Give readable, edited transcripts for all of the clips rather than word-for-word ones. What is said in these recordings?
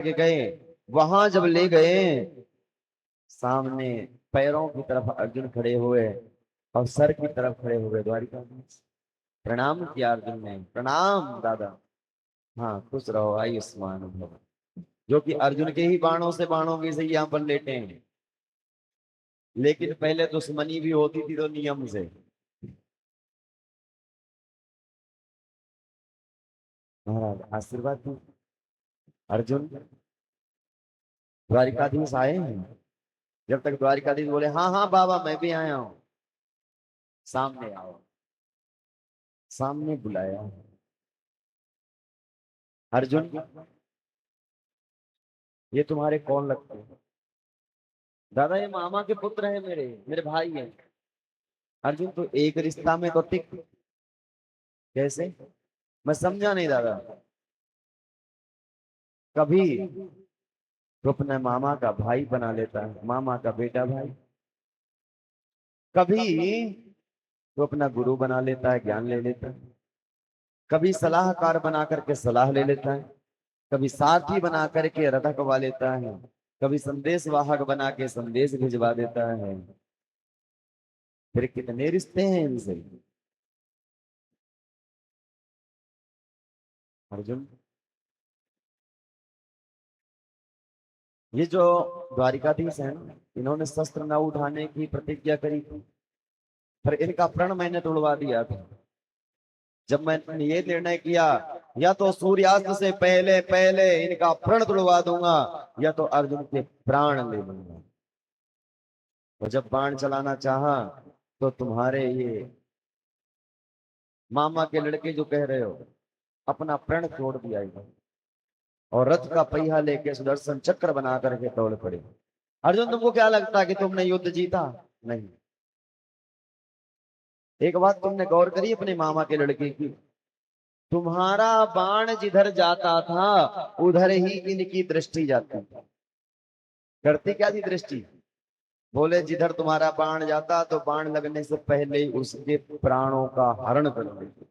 के गए, वहां जब ले गए, सामने पैरों की तरफ अर्जुन खड़े हुए और सर की तरफ खड़े हुए द्वारिकाधीश। प्रणाम किया अर्जुन ने, प्रणाम दादा। हाँ खुश रहो, आयुष्मान भव। जो कि अर्जुन के ही बाणों से बाणों की से यहाँ पर लेटे हैं, लेकिन पहले दुश्मनी भी होती थी तो नियम से। महाराज आशीर्वाद दो। अर्जुन द्वारिकाधीश आए हैं। जब तक द्वारिकाधीश बोले हाँ हाँ बाबा मैं भी आया हूँ, सामने आओ। सामने बुलाया। अर्जुन ये तुम्हारे कौन लगते हैं? दादा ये मामा के पुत्र है, मेरे मेरे भाई हैं। अर्जुन तो एक रिश्ता में तो टिक, कैसे? मैं समझा नहीं दादा। कभी तो अपने मामा का भाई बना लेता है, मामा का बेटा भाई। कभी तो अपना गुरु बना लेता है, ज्ञान ले लेता है। कभी सलाहकार बना करके सलाह ले लेता है। कभी साथी बना करके रखवा लेता है। कभी संदेश वाहक बना के संदेश भिजवा देता है। फिर कितने रिश्ते हैं इनसे। अर्जुन ये जो द्वारिकाधीश है ना, इन्होंने शस्त्र न उठाने की प्रतिज्ञा करी थी, पर इनका प्रण मैंने तोड़वा दिया था। जब मैंने ये निर्णय किया, या तो सूर्यास्त से पहले पहले इनका प्रण तोड़वा दूंगा, या तो अर्जुन के प्राण ले लूंगा। और जब बाण चलाना चाहा, तो तुम्हारे ये मामा के लड़के जो कह रहे हो, अपना प्रण छोड़ दिया इन्होंने, और रथ का पहिया लेके सुदर्शन चक्र बना करके दौड़ पड़े। अर्जुन तुमको क्या लगता है कि तुमने युद्ध जीता? नहीं। एक बात तुमने गौर करी अपने मामा के लड़के की, तुम्हारा बाण जिधर जाता था उधर ही इनकी दृष्टि जाती थी। करती क्या थी दृष्टि? बोले जिधर तुम्हारा बाण जाता तो बाण लगने से पहले ही उसके प्राणों का हरण कर देते।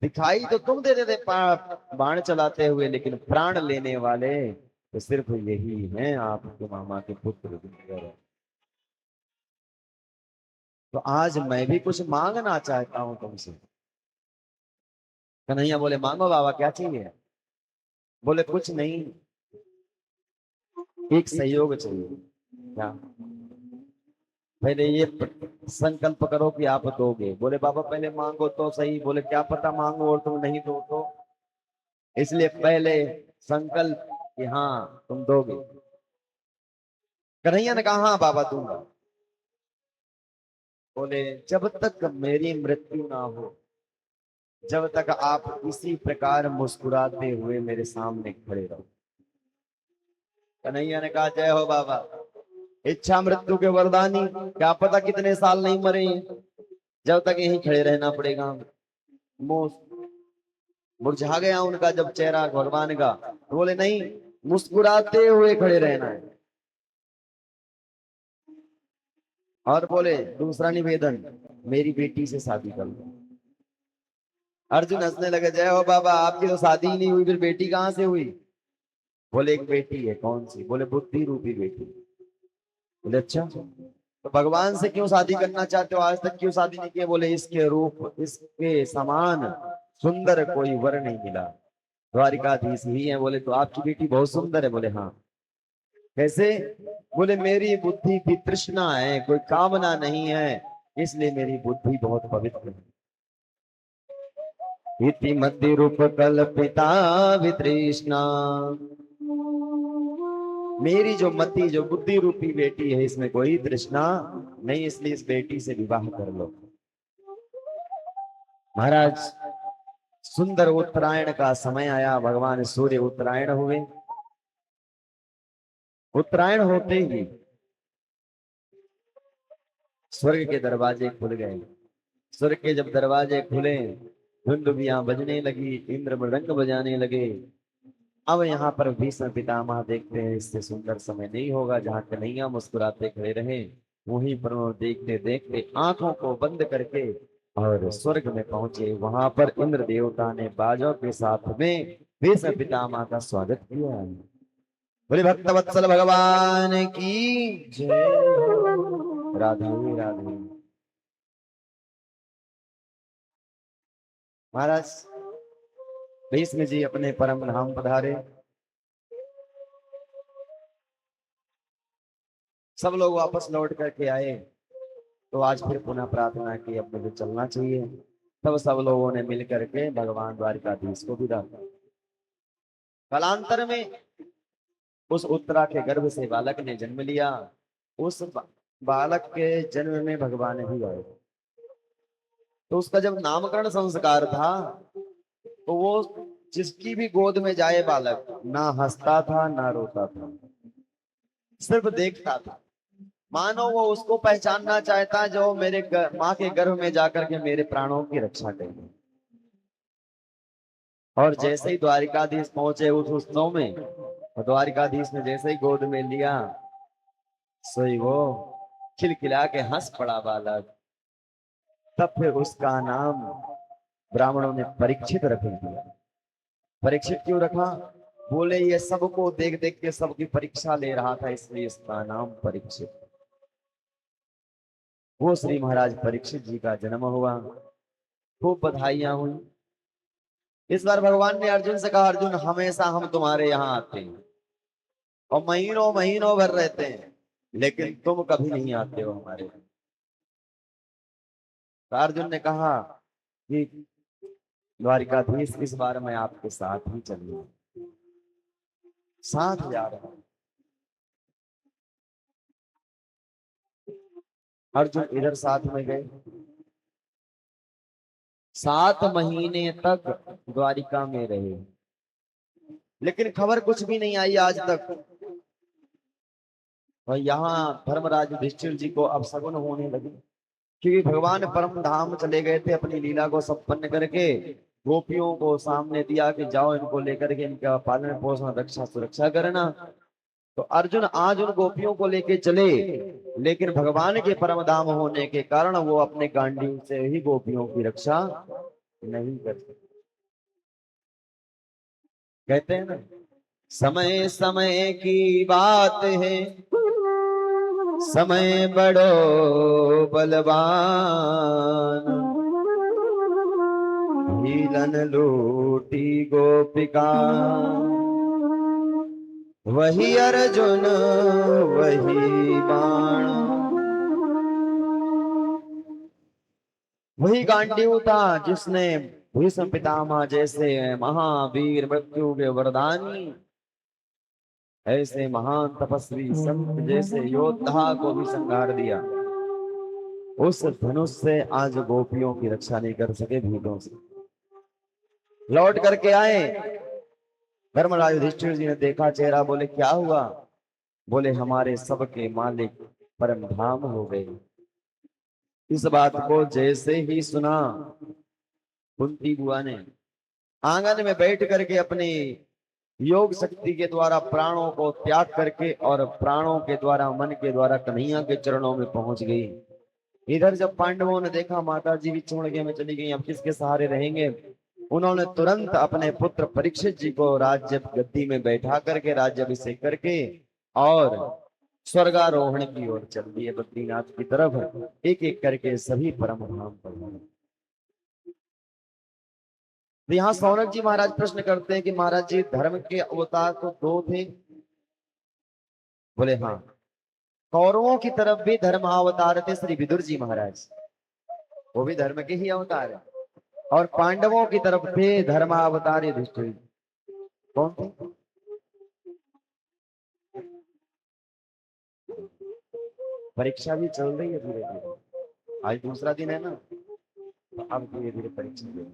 दिखाई तो तुम देते थे बाण चलाते हुए, लेकिन प्राण लेने वाले तो सिर्फ यही हैं, आपके मामा के पुत्र। तो आज मैं भी कुछ मांगना चाहता हूं तुमसे। कन्हैया बोले मांगो बाबा, क्या चाहिए? बोले कुछ नहीं, एक सहयोग चाहिए। क्या? पहले ये संकल्प करो कि आप दोगे। बोले बाबा पहले मांगो तो सही। बोले क्या पता मांगो और तुम नहीं दो तो, इसलिए पहले संकल्प कि हाँ तुम दोगे। कन्हैया ने कहा हाँ बाबा दूंगा। बोले जब तक मेरी मृत्यु ना हो, जब तक आप इसी प्रकार मुस्कुराते हुए मेरे सामने खड़े रहो। कन्हैया ने कहा जय हो बाबा, इच्छा मृत्यु के वरदानी, क्या पता कितने साल नहीं मरे, जब तक यहीं खड़े रहना पड़ेगा। मुंह मुरझा गया उनका जब चेहरा भगवान का, तो बोले नहीं, मुस्कुराते हुए खड़े रहना है। और बोले दूसरा निवेदन, मेरी बेटी से शादी कर लो। अर्जुन हंसने लगे, जय हो बाबा, आपकी तो शादी ही नहीं हुई, फिर बेटी कहां से हुई? बोले एक बेटी है। कौन सी? बोले बुद्धि रूपी बेटी। बोले अच्छा, तो भगवान से क्यों शादी करना चाहते हो, आज तक क्यों शादी नहीं की? बोले इसके रूप इसके समान सुंदर कोई वर नहीं मिला, द्वारिकाधीश ही है। बोले तो आपकी बेटी बहुत सुंदर है। बोले हाँ। कैसे? बोले मेरी बुद्धि की तृष्णा है, कोई कामना नहीं है, इसलिए मेरी बुद्धि बहुत पवित्र है। इति मति रूप कल्पिता वितृष्णा। मेरी जो मति जो बुद्धि रूपी बेटी है, इसमें कोई तृष्णा नहीं, इसलिए इस बेटी से विवाह कर लो। महाराज सुंदर उत्तरायण का समय आया, भगवान सूर्य उत्तरायण हुए। उत्तरायण होते ही स्वर्ग के दरवाजे खुल गए। स्वर्ग के जब दरवाजे खुले, धुंदुबियां बजने लगी, इंद्र मृदंग बजाने लगे। अब यहाँ पर भीष्म पितामह देखते हैं इससे सुंदर समय नहीं होगा जहाँ कन्हैया मुस्कुराते खड़े रहे। वहीं पर वो देखते देखते आंखों को बंद करके और स्वर्ग में पहुंचे। वहां पर इंद्र देवता ने बाजों के साथ में भीष्म पितामह का स्वागत किया। बोले भक्तवत्सल भगवान की जय। राधे राधे। महाराज भीष्म जी अपने परम धाम पधारे। सब लोग वापस लौट करके आए तो आज फिर पुनः प्रार्थना की अब मुझे चलना चाहिए। तब सब लोगों ने मिल करके भगवान द्वारिकाधीश को विदा किया। कालांतर में उस उत्तरा के गर्भ से बालक ने जन्म लिया। उस बालक के जन्म में भगवान भी आए। तो उसका जब नामकरण संस्कार था तो वो जिसकी भी गोद में जाए बालक ना हंसता था ना रोता था, सिर्फ देखता था, मानो वो उसको पहचानना चाहता जो मेरे माँ के गर्भ में जाकर के मेरे प्राणों की रक्षा करेंगे। और जैसे ही द्वारिकाधीश पहुंचे उस उत्सव में, और द्वारिकाधीश ने जैसे ही गोद में लिया, सोई वो खिलखिला के हंस पड़ा बालक। तब फिर उसका नाम ब्राह्मणों ने परीक्षित रख दिया। परीक्षित क्यों रखा? बोले ये सबको देख देख के सबकी परीक्षा ले रहा था, इसलिए इसका नाम परीक्षित। वो श्री महाराज परीक्षित जी का जन्म हुआ। खूब बधाइयां हुई। इस बार भगवान ने अर्जुन से कहा, अर्जुन हमेशा हम तुम्हारे यहाँ आते हैं और महीनों महीनों भर रहते हैं, लेकिन तुम कभी नहीं आते हो हमारे यहाँ। तो अर्जुन ने कहा कि द्वारिकाधीश इस बार मैं आपके साथ ही चलूंगा, साथ जा रहा हूं। अर्जुन इधर साथ में गए। 7 महीने तक द्वारिका में रहे, लेकिन खबर कुछ भी नहीं आई आज तक। और यहाँ धर्मराज युधिष्ठिर जी को अपशगुन होने लगे, क्योंकि भगवान परम धाम चले गए थे अपनी लीला को संपन्न करके। गोपियों को सामने दिया कि जाओ इनको लेकर के इनका पालन पोषण रक्षा सुरक्षा करना। तो अर्जुन आज उन गोपियों को लेके चले, लेकिन भगवान के परम धाम होने के कारण वो अपने गांडीव से ही गोपियों की रक्षा नहीं कर सकते। कहते हैं ना, समय समय की बात है, समय बड़ो बलवान, हीलन लूटी गोपिका, वही अर्जुन वही बाण। वही गांडीव था जिसने भीष्म पितामह जैसे महावीर मृत्यु के वरदानी, ऐसे महान तपस्वी संत जैसे योद्धा को भी संहार दिया। उस धनुष से आज गोपियों की रक्षा नहीं कर सके, भीतों से लौट करके आए। धर्मराज युधिष्ठिर जी ने देखा चेहरा, बोले क्या हुआ? बोले हमारे सबके मालिक परम धाम हो गए। इस बात को जैसे ही सुना, कुंती बुआ ने आंगन में बैठ करके अपनी योग शक्ति के द्वारा प्राणों को त्याग करके और प्राणों के द्वारा मन के द्वारा कन्हैया के चरणों में पहुंच गई। इधर जब पांडवों ने देखा माता जी भी छोड़ के में चली गई, अब किसके सहारे रहेंगे, उन्होंने तुरंत अपने पुत्र परीक्षित जी को राज्य गद्दी में बैठा करके राज्याभिषेक करके और स्वर्गारोहण की ओर चल दिए बद्रीनाथ की तरफ। एक एक करके सभी परम धाम पर। यहाँ सौनक जी महाराज प्रश्न करते हैं कि महाराज जी धर्म के अवतार तो 2 थे। बोले हाँ, कौरवों की तरफ भी धर्म अवतार थे श्री विदुर जी महाराज, वो भी धर्म के ही अवतार है। और पांडवों की तरफ थे धर्मावतार युधिष्ठिर। कौन थे? परीक्षा भी चल रही है धीरे धीरे, आज दूसरा दिन है ना, तो अब धीरे धीरे परीक्षा दे।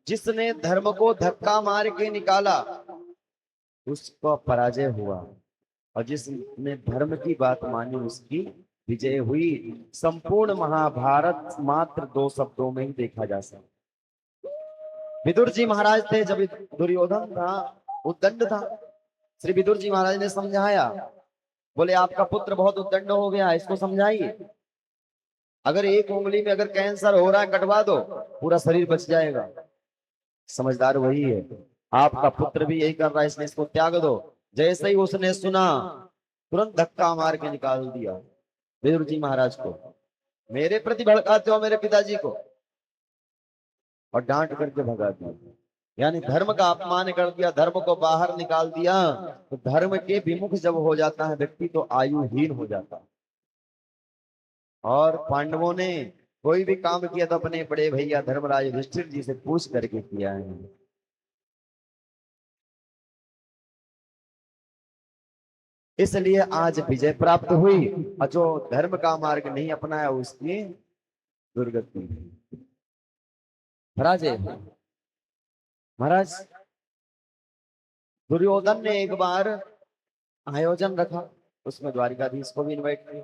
जिसने धर्म को धक्का मार के निकाला उसको पराजय हुआ, और जिसने धर्म की बात मानी उसकी विजय हुई। संपूर्ण महाभारत मात्र 2 शब्दों में ही देखा जा सकता। विदुर जी महाराज थे जब दुर्योधन था, उद्दंड था, श्री विदुर जी महाराज ने समझाया, बोले आपका पुत्र बहुत उद्दंड हो गया, इसको समझाइए। अगर एक उंगली में अगर कैंसर हो रहा है, कटवा दो, पूरा शरीर बच जाएगा। समझदार वही है। आपका पुत्र भी यही कर रहा है, इसलिए इसको त्याग दो। जैसे ही उसने सुना, तुरंत धक्का मार के निकाल दिया विदुर जी महाराज को। मेरे प्रति भड़काते हो मेरे पिताजी को, और डांट करके भगा दिया। यानी धर्म का अपमान कर दिया, धर्म को बाहर निकाल दिया। तो धर्म के विमुख जब हो जाता है व्यक्ति, तो आयुहीन हो जाता है। और पांडवों ने कोई भी काम किया तो अपने बड़े भैया धर्मराज युधिष्ठिर जी से पूछ करके किया है। इसलिए आज विजय प्राप्त हुई, और जो धर्म का मार्ग नहीं अपनाया उसकी दुर्गति हुई। महाराज महाराज दुर्योधन ने एक बार आयोजन रखा, उसमें द्वारिकाधीश को भी इनवाइट किया।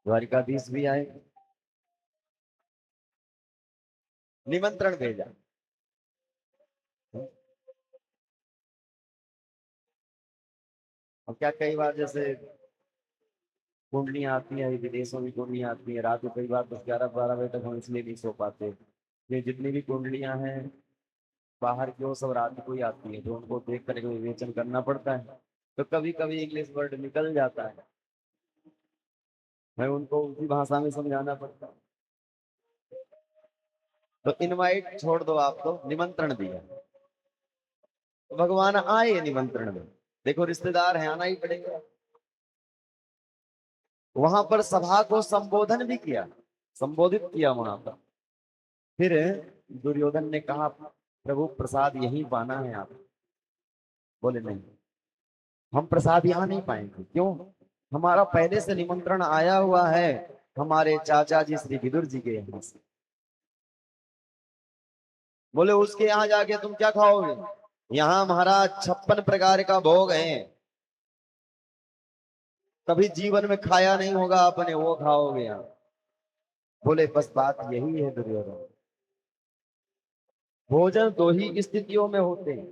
द्वारिकाधीश भी आए, निमंत्रण भेजा। और क्या, कई बार जैसे कुंडलियां आती हैं, विदेशों की कुंडलियां आती हैं, रात को कई बार 10-11-12 बजे तक हम इसलिए नहीं सो पाते। ये जितनी भी कुंडलियां हैं बाहर की, वो सब रात को ही आती है, तो उनको देख कर विवेचन करना पड़ता है। तो कभी कभी इंग्लिश वर्ड निकल जाता है, मैं उनको उसी भाषा में समझाना पड़ता है। तो इनवाइट छोड़ दो, आप तो निमंत्रण दिया, तो भगवान आए निमंत्रण में। देखो रिश्तेदार हैं, आना ही पड़ेगा। वहां पर सभा को संबोधन भी किया, संबोधित किया वहां पर। फिर दुर्योधन ने कहा, प्रभु प्रसाद यहीं पाना है आप। बोले नहीं, हम प्रसाद यहाँ नहीं पाएंगे। क्यों? हमारा पहले से निमंत्रण आया हुआ है हमारे चाचा जी श्री विदुर जी के यहाँ से। बोले उसके यहाँ जाके तुम क्या खाओगे? यहाँ महाराज 56 प्रकार का भोग है, कभी जीवन में खाया नहीं होगा आपने, वो खाओगे यहाँ। बोले बस बात यही है दुर्योधन, भोजन दो ही स्थितियों में होते हैं।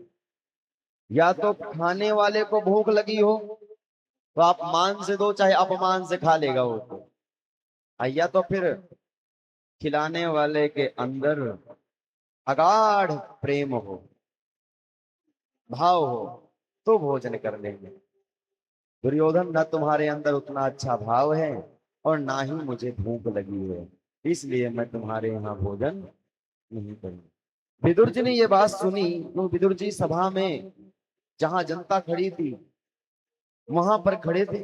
या तो खाने वाले को भूख लगी हो तो आप मान से दो, चाहे अपमान से खा लेगा वो तो। या तो फिर खिलाने वाले के अंदर अगाढ़ प्रेम हो, भाव हो, तो भोजन कर लेंगे। दुर्योधन, न तुम्हारे अंदर उतना अच्छा भाव है और ना ही मुझे भूख लगी है, इसलिए मैं तुम्हारे यहाँ भोजन नहीं करूंगा। विदुर जी ने ये बात सुनी, तो विदुर जी सभा में जहां जनता खड़ी थी वहां पर खड़े थे।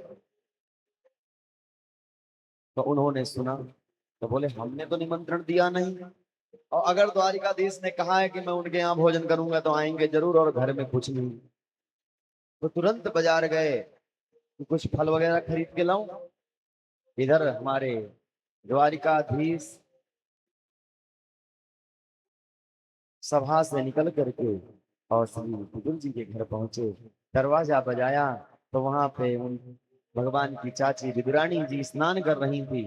तो उन्होंने सुना, तो बोले हमने तो निमंत्रण दिया नहीं, और अगर द्वारिकाधीश ने कहा है कि मैं उनके यहाँ भोजन करूंगा तो आएंगे जरूर, और घर में कुछ नहीं। तो तुरंत बाजार गए कि कुछ फल वगैरह खरीद के लाऊं। इधर हमारे द्वारिकाधीश सभा से निकल करके और श्री विदुर जी के घर पहुंचे। दरवाजा बजाया तो वहां पे उन भगवान की चाची विदुरानी जी स्नान कर रही थी।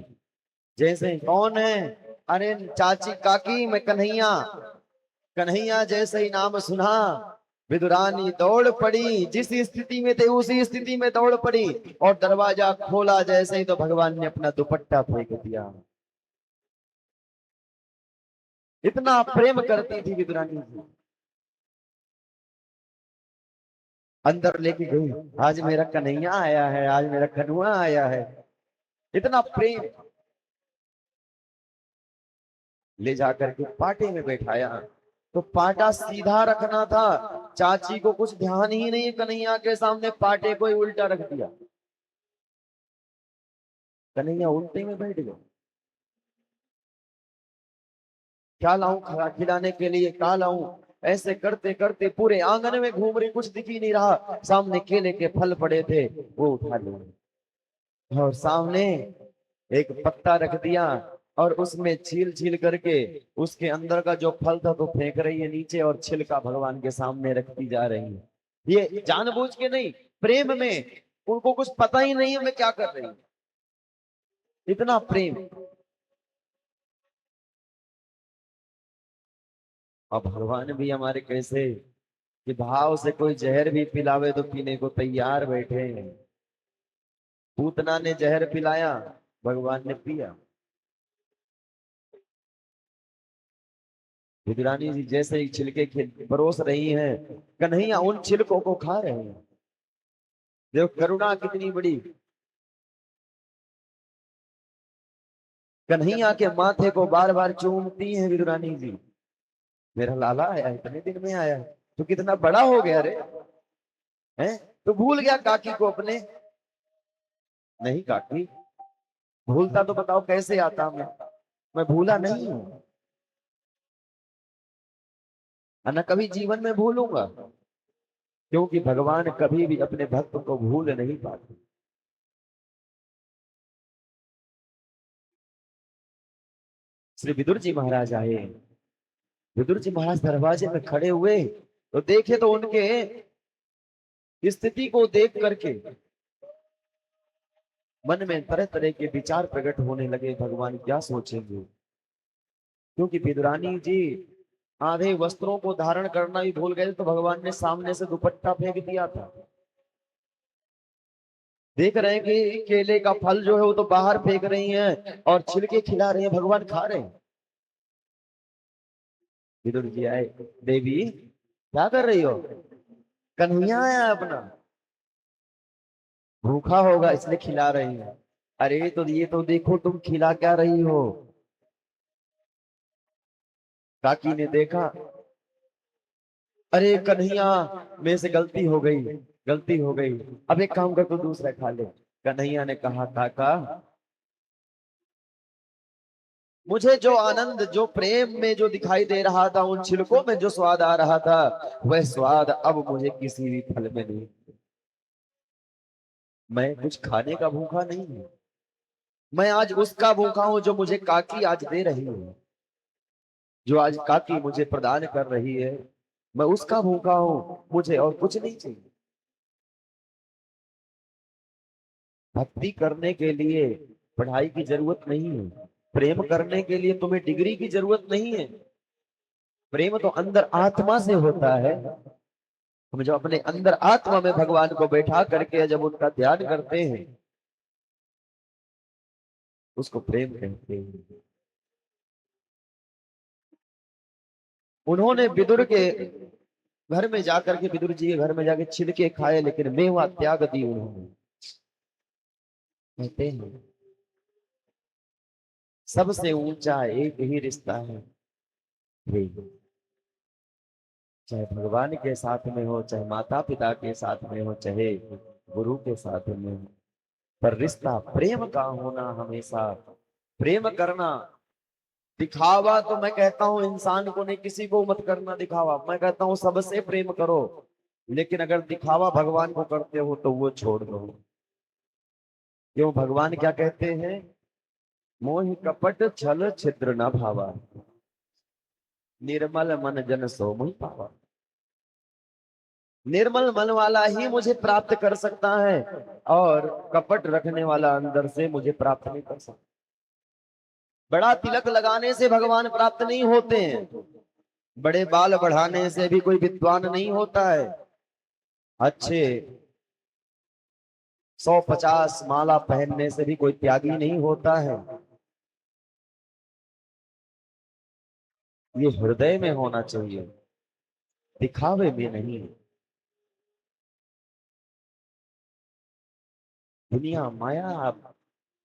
जैसे कौन है? अरे चाची काकी, मैं कन्हैया। कन्हैया जैसे ही नाम सुना, विदुरानी दौड़ पड़ी, जिस स्थिति में थे उसी स्थिति में दौड़ पड़ी, और दरवाजा खोला जैसे ही तो भगवान ने अपना दुपट्टा फेंक दिया। इतना प्रेम करती थी विदुरानी जी। अंदर लेके गई, आज मेरा कन्हैया आया है, आज मेरा कन्हुआ आया है, इतना प्रेम। ले जाकर के पाटे में बैठाया, तो पाटा सीधा रखना था, चाची को कुछ ध्यान ही नहीं, कन्हैया के सामने पाटे को ही उल्टा रख दिया। कन्हैया उल्टे में बैठ गए। क्या लाऊं खिलाने के लिए, क्या लाऊं? ऐसे करते करते पूरे आंगन में घूम रही, कुछ दिख ही नहीं रहा। सामने केले के फल पड़े थे, वो उठा लिए, और सामने एक पत्ता रख दिया, और उसमें छील छील करके उसके अंदर का जो फल था तो फेंक रही है नीचे, और छिलका भगवान के सामने रखती जा रही है। ये जानबूझ के नहीं, प्रेम में। उनको कुछ पता ही नहीं है मैं क्या कर रही हूँ, इतना प्रेम। और भगवान भी हमारे कैसे, कि भाव से कोई जहर भी पिलावे तो पीने को तैयार बैठे हैं। पूतना ने जहर पिलाया, भगवान ने पिया। विदुरानी जी जैसे ही छिलके परोस रही हैं, कन्हैया उन छिलकों को खा रहे हैं। देखो करुणा कितनी बड़ी। कन्हैया के माथे को बार बार चूमती है विदुरानी जी। मेरा लाला आया, इतने दिन में आया, तो कितना बड़ा हो गया रे, हैं? तो भूल गया काकी को अपने? नहीं काकी, भूलता तो बताओ कैसे आता मैं भूला नहीं हूं, और न कभी जीवन में भूलूंगा, क्योंकि भगवान कभी भी अपने भक्त को भूल नहीं पाते। श्री विदुर जी महाराज आए। विदुर जी महाराज दरवाजे में खड़े हुए तो देखे, तो उनके स्थिति को देख करके मन में तरह तरह के विचार प्रकट होने लगे, भगवान क्या सोचेंगे। क्योंकि विदुरानी जी आधे वस्त्रों को धारण करना भी भूल गए, तो भगवान ने सामने से दुपट्टा फेंक दिया था। देख रहे हैं कि केले का फल जो है वो तो बाहर फेंक रही हैं और छिलके खिला रहे हैं, भगवान खा रहे हैं। विदुर जी आए, देवी क्या कर रही हो? कन्हैया आया अपना, भूखा होगा इसलिए खिला रही है। अरे तो ये तो देखो तुम खिला क्या रही हो। काकी ने देखा, अरे कन्हैया मेरे से गलती हो गई, गलती हो गई, अब एक काम कर, तू दूसरा खा ले। कन्हैया ने कहा, काका मुझे जो आनंद, जो प्रेम में जो दिखाई दे रहा था, उन छिलकों में जो स्वाद आ रहा था, वह स्वाद अब मुझे किसी भी फल में नहीं। मैं कुछ खाने का भूखा नहीं हूं, मैं आज उसका भूखा हूं जो मुझे काकी आज दे रही है, जो आज काकी मुझे प्रदान कर रही है, मैं उसका भूखा हूं, मुझे और कुछ नहीं चाहिए। भक्ति करने के लिए पढ़ाई की जरूरत नहीं है, प्रेम करने के लिए तुम्हें डिग्री की जरूरत नहीं है। प्रेम तो अंदर आत्मा से होता है। हम जो अपने अंदर आत्मा में भगवान को बैठा करके जब उनका ध्यान करते हैं, उसको प्रेम कहते हैं। उन्होंने विदुर के घर में जाकर के, विदुर जी के घर में जाके छिलके खाए, लेकिन मेवा त्याग दी उन्होंने। कहते हैं सबसे ऊंचा एक ही रिश्ता है, प्रेम। चाहे भगवान के साथ में हो, चाहे माता पिता के साथ में हो, चाहे गुरु के साथ में हो, पर रिश्ता प्रेम का होना हमेशा। प्रेम करना, दिखावा तो मैं कहता हूं इंसान को नहीं, किसी को मत करना दिखावा। मैं कहता हूं सबसे प्रेम करो, लेकिन अगर दिखावा भगवान को करते हो तो वो छोड़ दो। क्यों? भगवान क्या कहते हैं? मोह कपट छल छिद्र न भावा, निर्मल मन जन सो मोहि पावा। निर्मल मन वाला ही मुझे प्राप्त कर सकता है, और कपट रखने वाला अंदर से मुझे प्राप्त नहीं कर सकता। बड़ा तिलक लगाने से भगवान प्राप्त नहीं होते हैं, बड़े बाल बढ़ाने से भी कोई विद्वान नहीं होता है, अच्छे 150 माला पहनने से भी कोई त्यागी नहीं होता है। ये हृदय में होना चाहिए, दिखावे में नहीं। दुनिया माया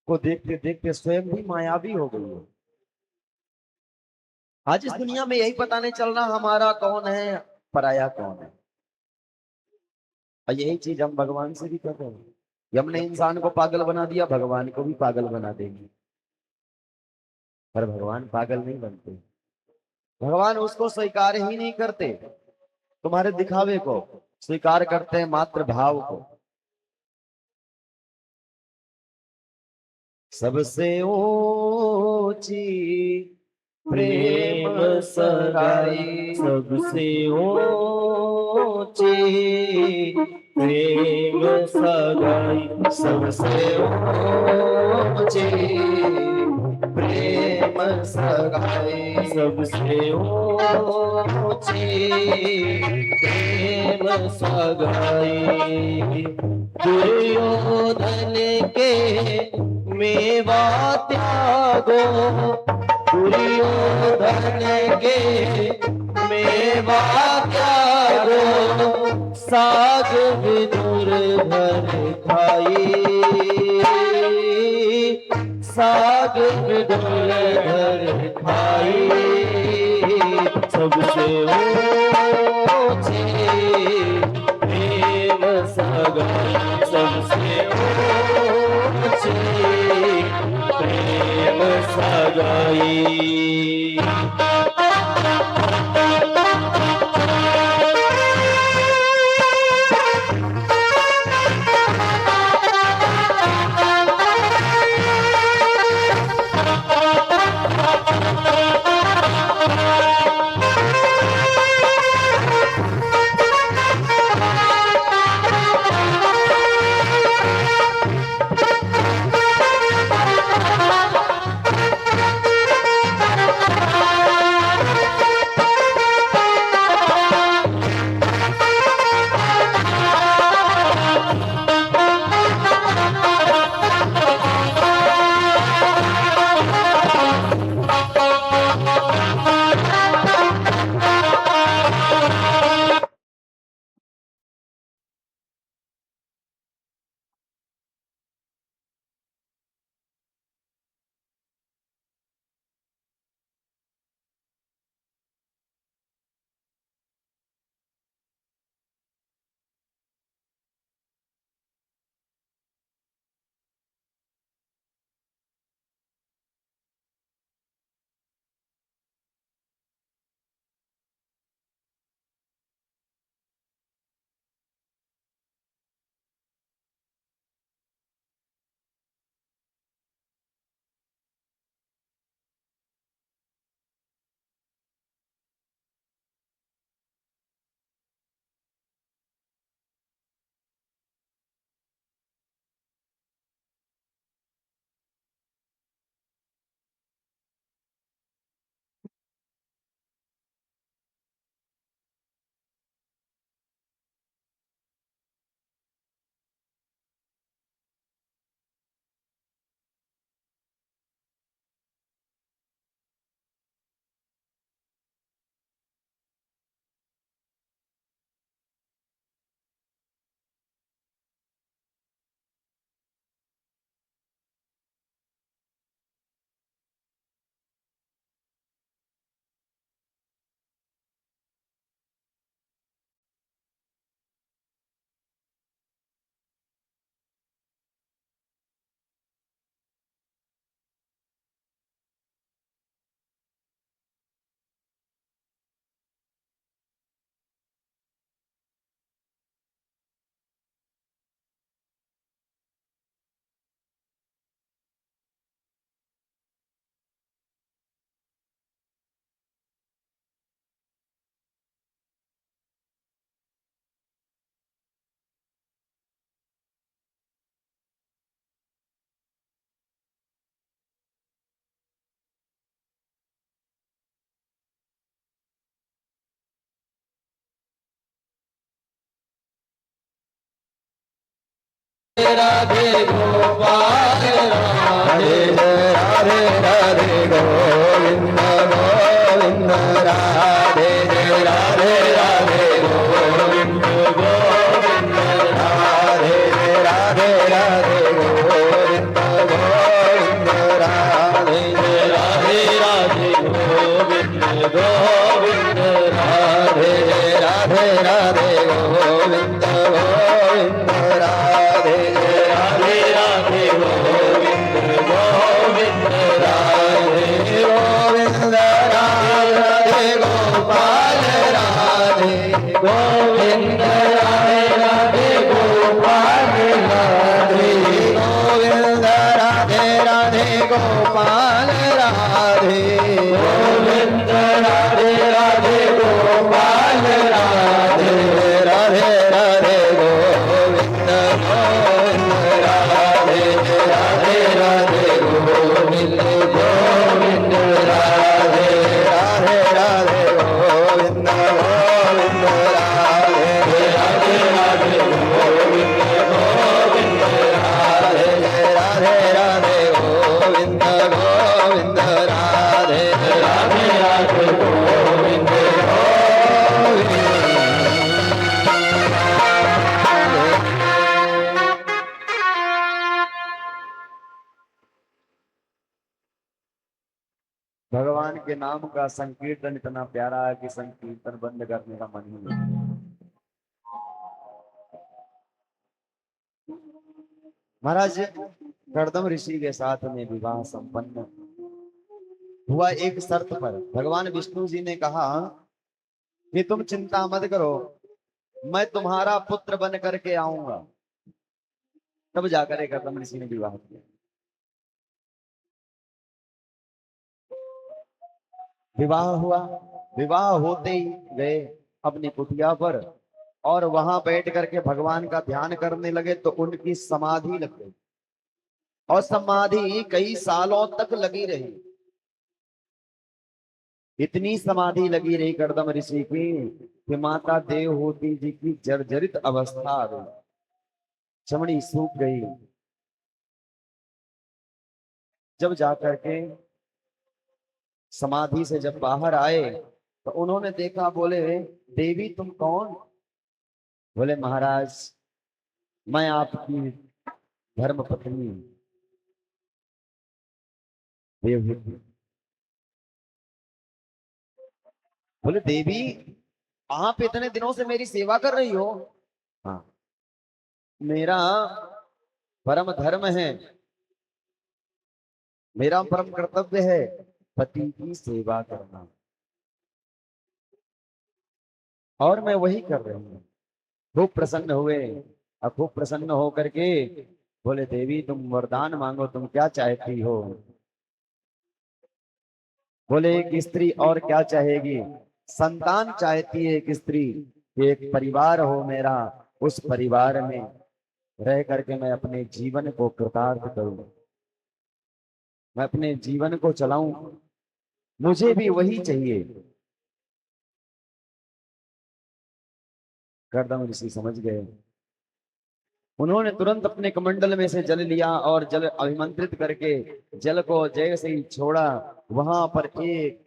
को देखते देखते स्वयं भी मायावी हो गई है। आज इस दुनिया में यही पता नहीं चल रहा हमारा कौन है, पराया कौन है। और यही चीज हम भगवान से भी कर रहे हैं। हमने इंसान को पागल बना दिया, भगवान को भी पागल बना देंगे। पर भगवान पागल नहीं बनते, भगवान उसको स्वीकार ही नहीं करते, तुम्हारे दिखावे को स्वीकार करते हैं, मात्र भाव को। सबसे ऊंची प्रेम सगाई, सबसे ऊंची प्रेम सगाई, सबसे ऊंची प्रेम सगाई, सबसे ऊंची प्रेम सगाई। दुर्योधन के मेवा त्यागो, दुर्योधन के मेवा त्यागो, साग विदुर भर खाई, साग विदुर भर खाई। सबसे ऊंचे प्रेम सगाई, सबसे ऊंचे प्रेम सगाई। राधे गोपाल राधे राधे राधे गोविंद गोविंद राधे राधे राधे गोविंद गोविंद राधे राधे राधे गोविंद गोविंद राधे राधे राधे गोविंद गोविंद राधे राधे राधे गोविंद गोविंद राधे राधे राधे गोविंद गोविंद राधे गोविंद राधे गोपाल राधे गोविंद राधे राधे गोपाल राधे गोविंद राधे राधे गोपाल राधे गोविंद राधे राधे गोपाल राधे राधे के नाम का संकीर्तन इतना प्यारा है कि संकीर्तन बंद करने का मन ही नहीं। महाराज कर्दम ऋषि के साथ में विवाह संपन्न हुआ। एक शर्त पर भगवान विष्णु जी ने कहा कि तुम चिंता मत करो, मैं तुम्हारा पुत्र बन करके आऊंगा। तब जाकर एक कर्दम ऋषि ने विवाह किया। विवाह हुआ। विवाह होते ही गए अपनी कुटिया पर और वहां बैठ करके भगवान का ध्यान करने लगे तो उनकी समाधि लग गई और समाधि कई सालों तक लगी रही। इतनी समाधि लगी रही कर्दम ऋषि की कि माता देवहूति जी की जर्जरित अवस्था आ गई, चमड़ी सूख गई। जब जाकर के समाधि से जब बाहर आए तो उन्होंने देखा, बोले देवी तुम कौन? बोले महाराज मैं आपकी धर्म पत्नी हूं, देवहूति। बोले देवी आप इतने दिनों से मेरी सेवा कर रही हो। हाँ, मेरा परम धर्म है, मेरा परम कर्तव्य है पति की सेवा करना और मैं वही कर रही हूँ। खूब प्रसन्न हुए और खूब प्रसन्न होकर के बोले देवी तुम वरदान मांगो, तुम क्या चाहती हो? बोले एक स्त्री और क्या चाहेगी? संतान चाहती है एक स्त्री कि एक परिवार हो मेरा, उस परिवार में रह करके मैं अपने जीवन को कृतार्थ करूं, मैं अपने जीवन को चलाऊं, मुझे भी वही चाहिए। कर्दम ऋषि समझ गए। उन्होंने तुरंत अपने कमंडल में से जल लिया और जल अभिमंत्रित करके जल को जैसे ही छोड़ा वहां पर एक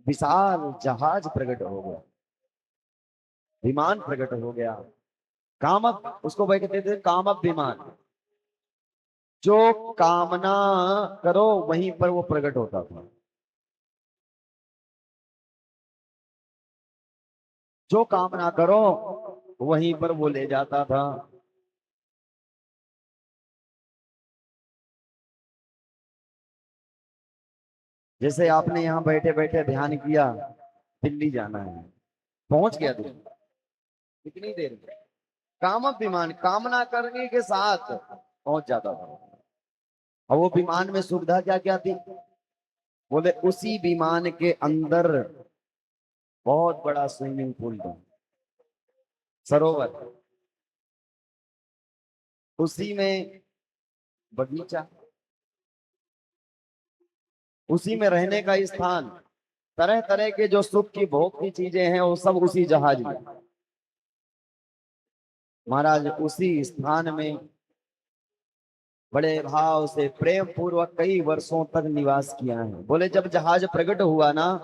विशाल जहाज प्रकट हो गया, विमान प्रकट हो गया। कामक उसको वह कहते थे, कामक विमान। जो कामना करो वहीं पर वो प्रकट होता था, जो कामना करो वहीं पर वो ले जाता था। जैसे आपने यहाँ बैठे बैठे ध्यान किया, दिल्ली जाना है, पहुंच गया दिल्ली कितनी देर में? कामक विमान, कामना करने के साथ पहुंच जाता था। और वो विमान में सुविधा क्या क्या थी? बोले उसी विमान के अंदर बहुत बड़ा स्विमिंग पूल था, सरोवर, उसी में बगीचा, उसी में रहने का स्थान, तरह तरह के जो सुख की भोग की चीजें हैं वो सब उसी जहाज में। महाराज उसी स्थान में बड़े भाव से प्रेम पूर्वक कई वर्षों तक निवास किया है। बोले जब जहाज प्रकट हुआ ना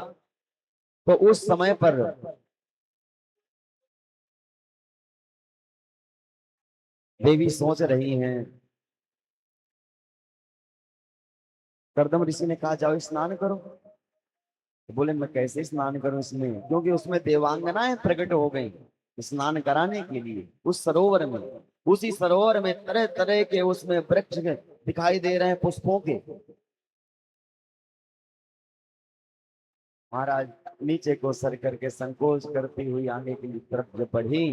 तो उस समय पर देवी सोच रही हैं। कर्दम ऋषि ने कहा जाओ स्नान करो। तो बोले मैं कैसे स्नान करूं इसमें, क्योंकि उसमें देवांगनाएं प्रकट हो गई स्नान कराने के लिए उस सरोवर में। उसी सरोवर में तरह तरह के उसमें वृक्ष दिखाई दे रहे हैं पुष्पों के। महाराज नीचे को सर करके संकोच करती हुई आगे की तरफ जब बढ़ी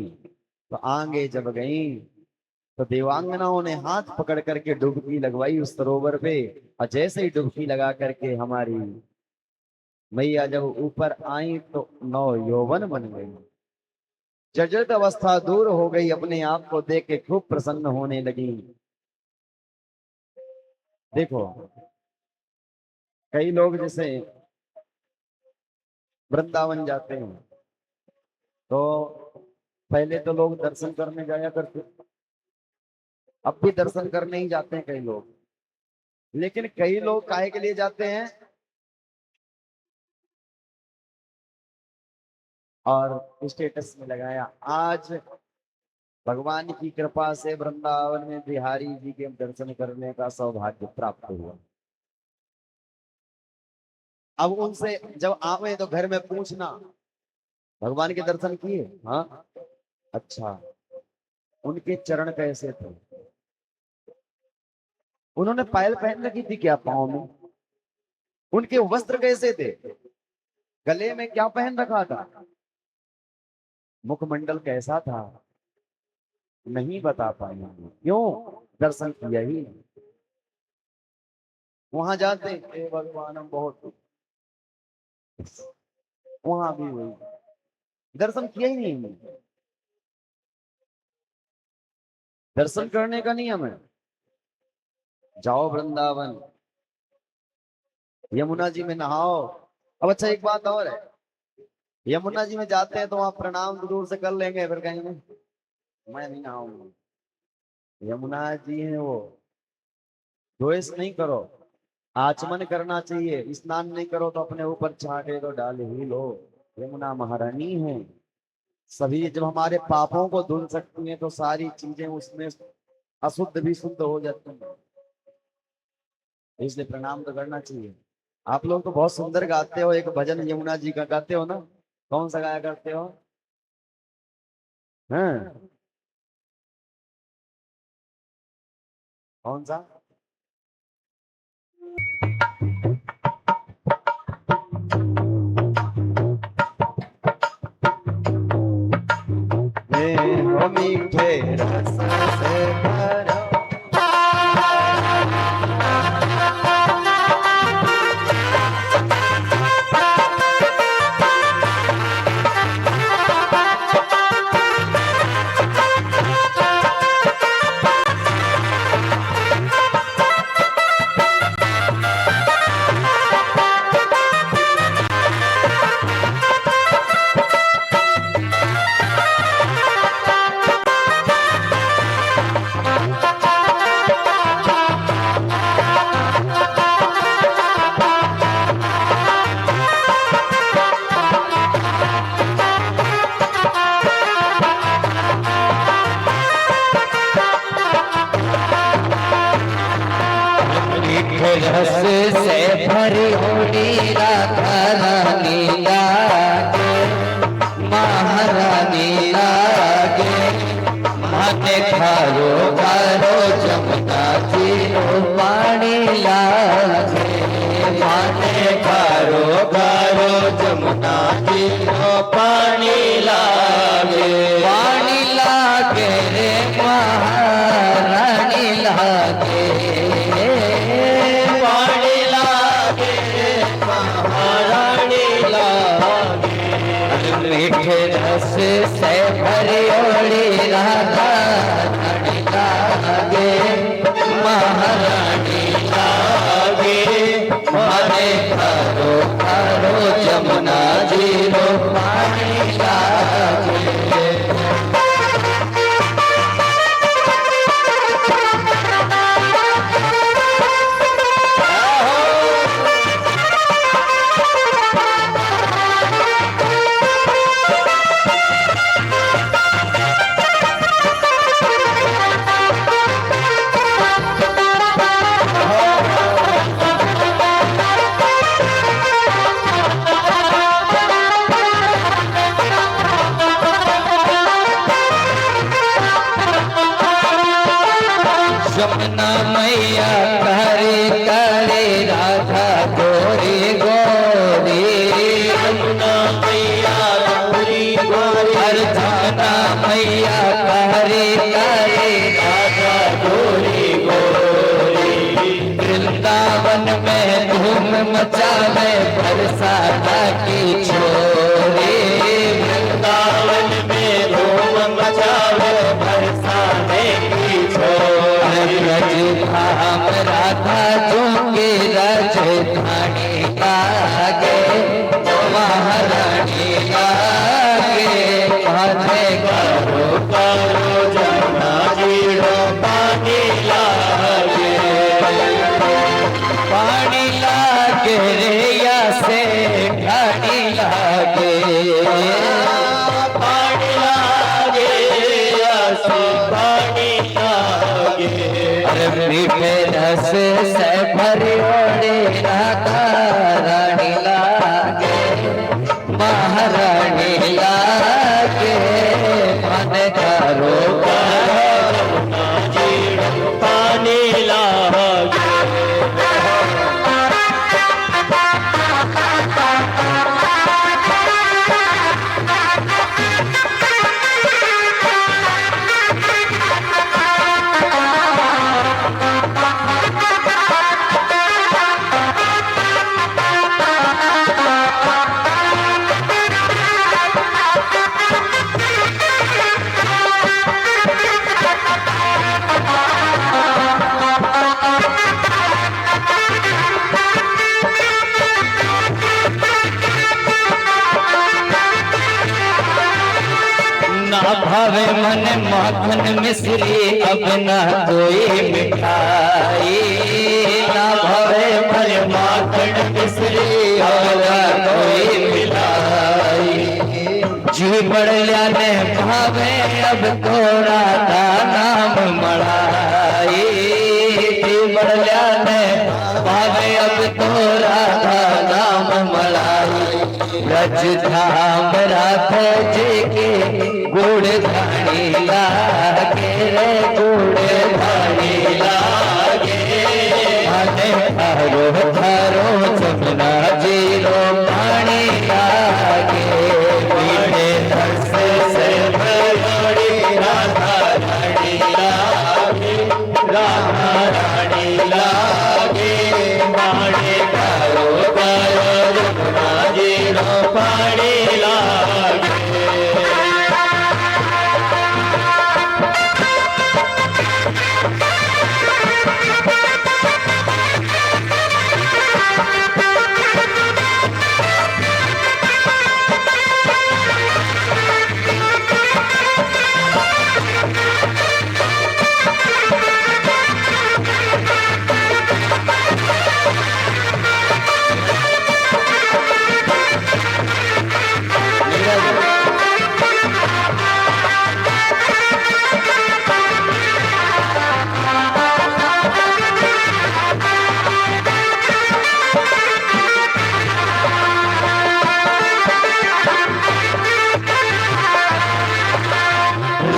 तो आगे जब गई तो देवांगनाओं ने हाथ पकड़ करके डुबकी लगवाई उस सरोवर पे। और जैसे ही डुबकी लगा करके हमारी मैया जब ऊपर आई तो नौ यौवन बन गई, जर्जरित अवस्था दूर हो गई, अपने आप को देख के खूब प्रसन्न होने लगी। देखो कई लोग जैसे वृंदावन जाते हैं तो पहले तो लोग दर्शन करने जाया करते, अब भी दर्शन करने ही जाते हैं कई लोग। लेकिन कई लोग काहे के लिए जाते हैं? और स्टेटस में लगाया आज भगवान की कृपा से वृंदावन में बिहारी जी के दर्शन करने का सौभाग्य प्राप्त हुआ। अब उनसे जब आवे तो घर में पूछना भगवान के दर्शन किए? हाँ, अच्छा, उनके चरण कैसे थे? उन्होंने पायल पहन रखी थी क्या पाँव में? उनके वस्त्र कैसे थे? गले में क्या पहन रखा था? मुखमंडल कैसा था? नहीं बता पाएंगे। क्यों? दर्शन किया ही नहीं। वहां जाते हे भगवान हम बहुत, वहां भी वही, दर्शन किया ही नहीं। दर्शन करने का नियम है, जाओ वृंदावन, यमुना जी में नहाओ। अब अच्छा एक बात और है, यमुना जी में जाते हैं तो वहां प्रणाम तो दूर से कर लेंगे, फिर कहेंगे मैं नहीं नहाऊंगा। यमुना जी है वो, द्वेष नहीं करो, आचमन करना चाहिए। स्नान नहीं करो तो अपने ऊपर छाटे तो डाल ही लो। यमुना महारानी है, सभी जब हमारे पापों को धुल सकती हैं तो सारी चीजें उसमें अशुद्ध भी शुद्ध हो जाती हैं, इसलिए प्रणाम तो करना चाहिए। आप लोग तो बहुत सुंदर गाते हो, एक भजन यमुना जी का गाते हो ना, कौन सा गाया करते हो? हाँ, कौन सा? हो मीठे रस से भरा, रस से भरी होली राधा रानी लागे, महारानी लागे। माने खारो खारो जमुना जीरो पानी लागे, माने खारो खारो जमुना जीरो पानी लागे। पानी लागे रे महारानी लागे, मीठे रस से भरी ओली राधा रानी लागे, महारानी लागे। माने खारो खारो जमुना जीरो पानी लागे। जमुना मैया करे करे राधा गोरी गोरी, यमुना मैया गोरी गोरी। हर जमुना मैया करे करे राधा गोरी गोरी। वृंदावन में धूम मचावे बरसाता की छोरी, वृंदावन में धूम मचावे बरसाने की छोरी। हम राधा चुंगी राजधानी लागे, महारानी लागे। माने करो करो जमुना जीरो पानी लागे, पानी लागे रे या से ढानी लागे, पानी लागे या से पानी लागे। मीठे रस से भरी ओली राधा रानी। महारानी लागे मन करो पानी लागे ना भावे मन माखन मिश्री अब ना कोई मिठाई ना भावे मन माखन मिश्री अब ना कोई मिठाई जी बड़लिया ने भावे अब तोरा दा नाम मड़ाई जी बड़लिया ने भावे अब तोरा दा नाम मड़ाई रज धाम रात जी के गुड़ धानी लागे रे गुड़ धानी लागे आने थारो थारो जमुना जीरो पानी लागे मीठे रस से भरी राधा रानी लागे राधा रानी लागे पानी कारो कारो जमुना जीरो पानी लागे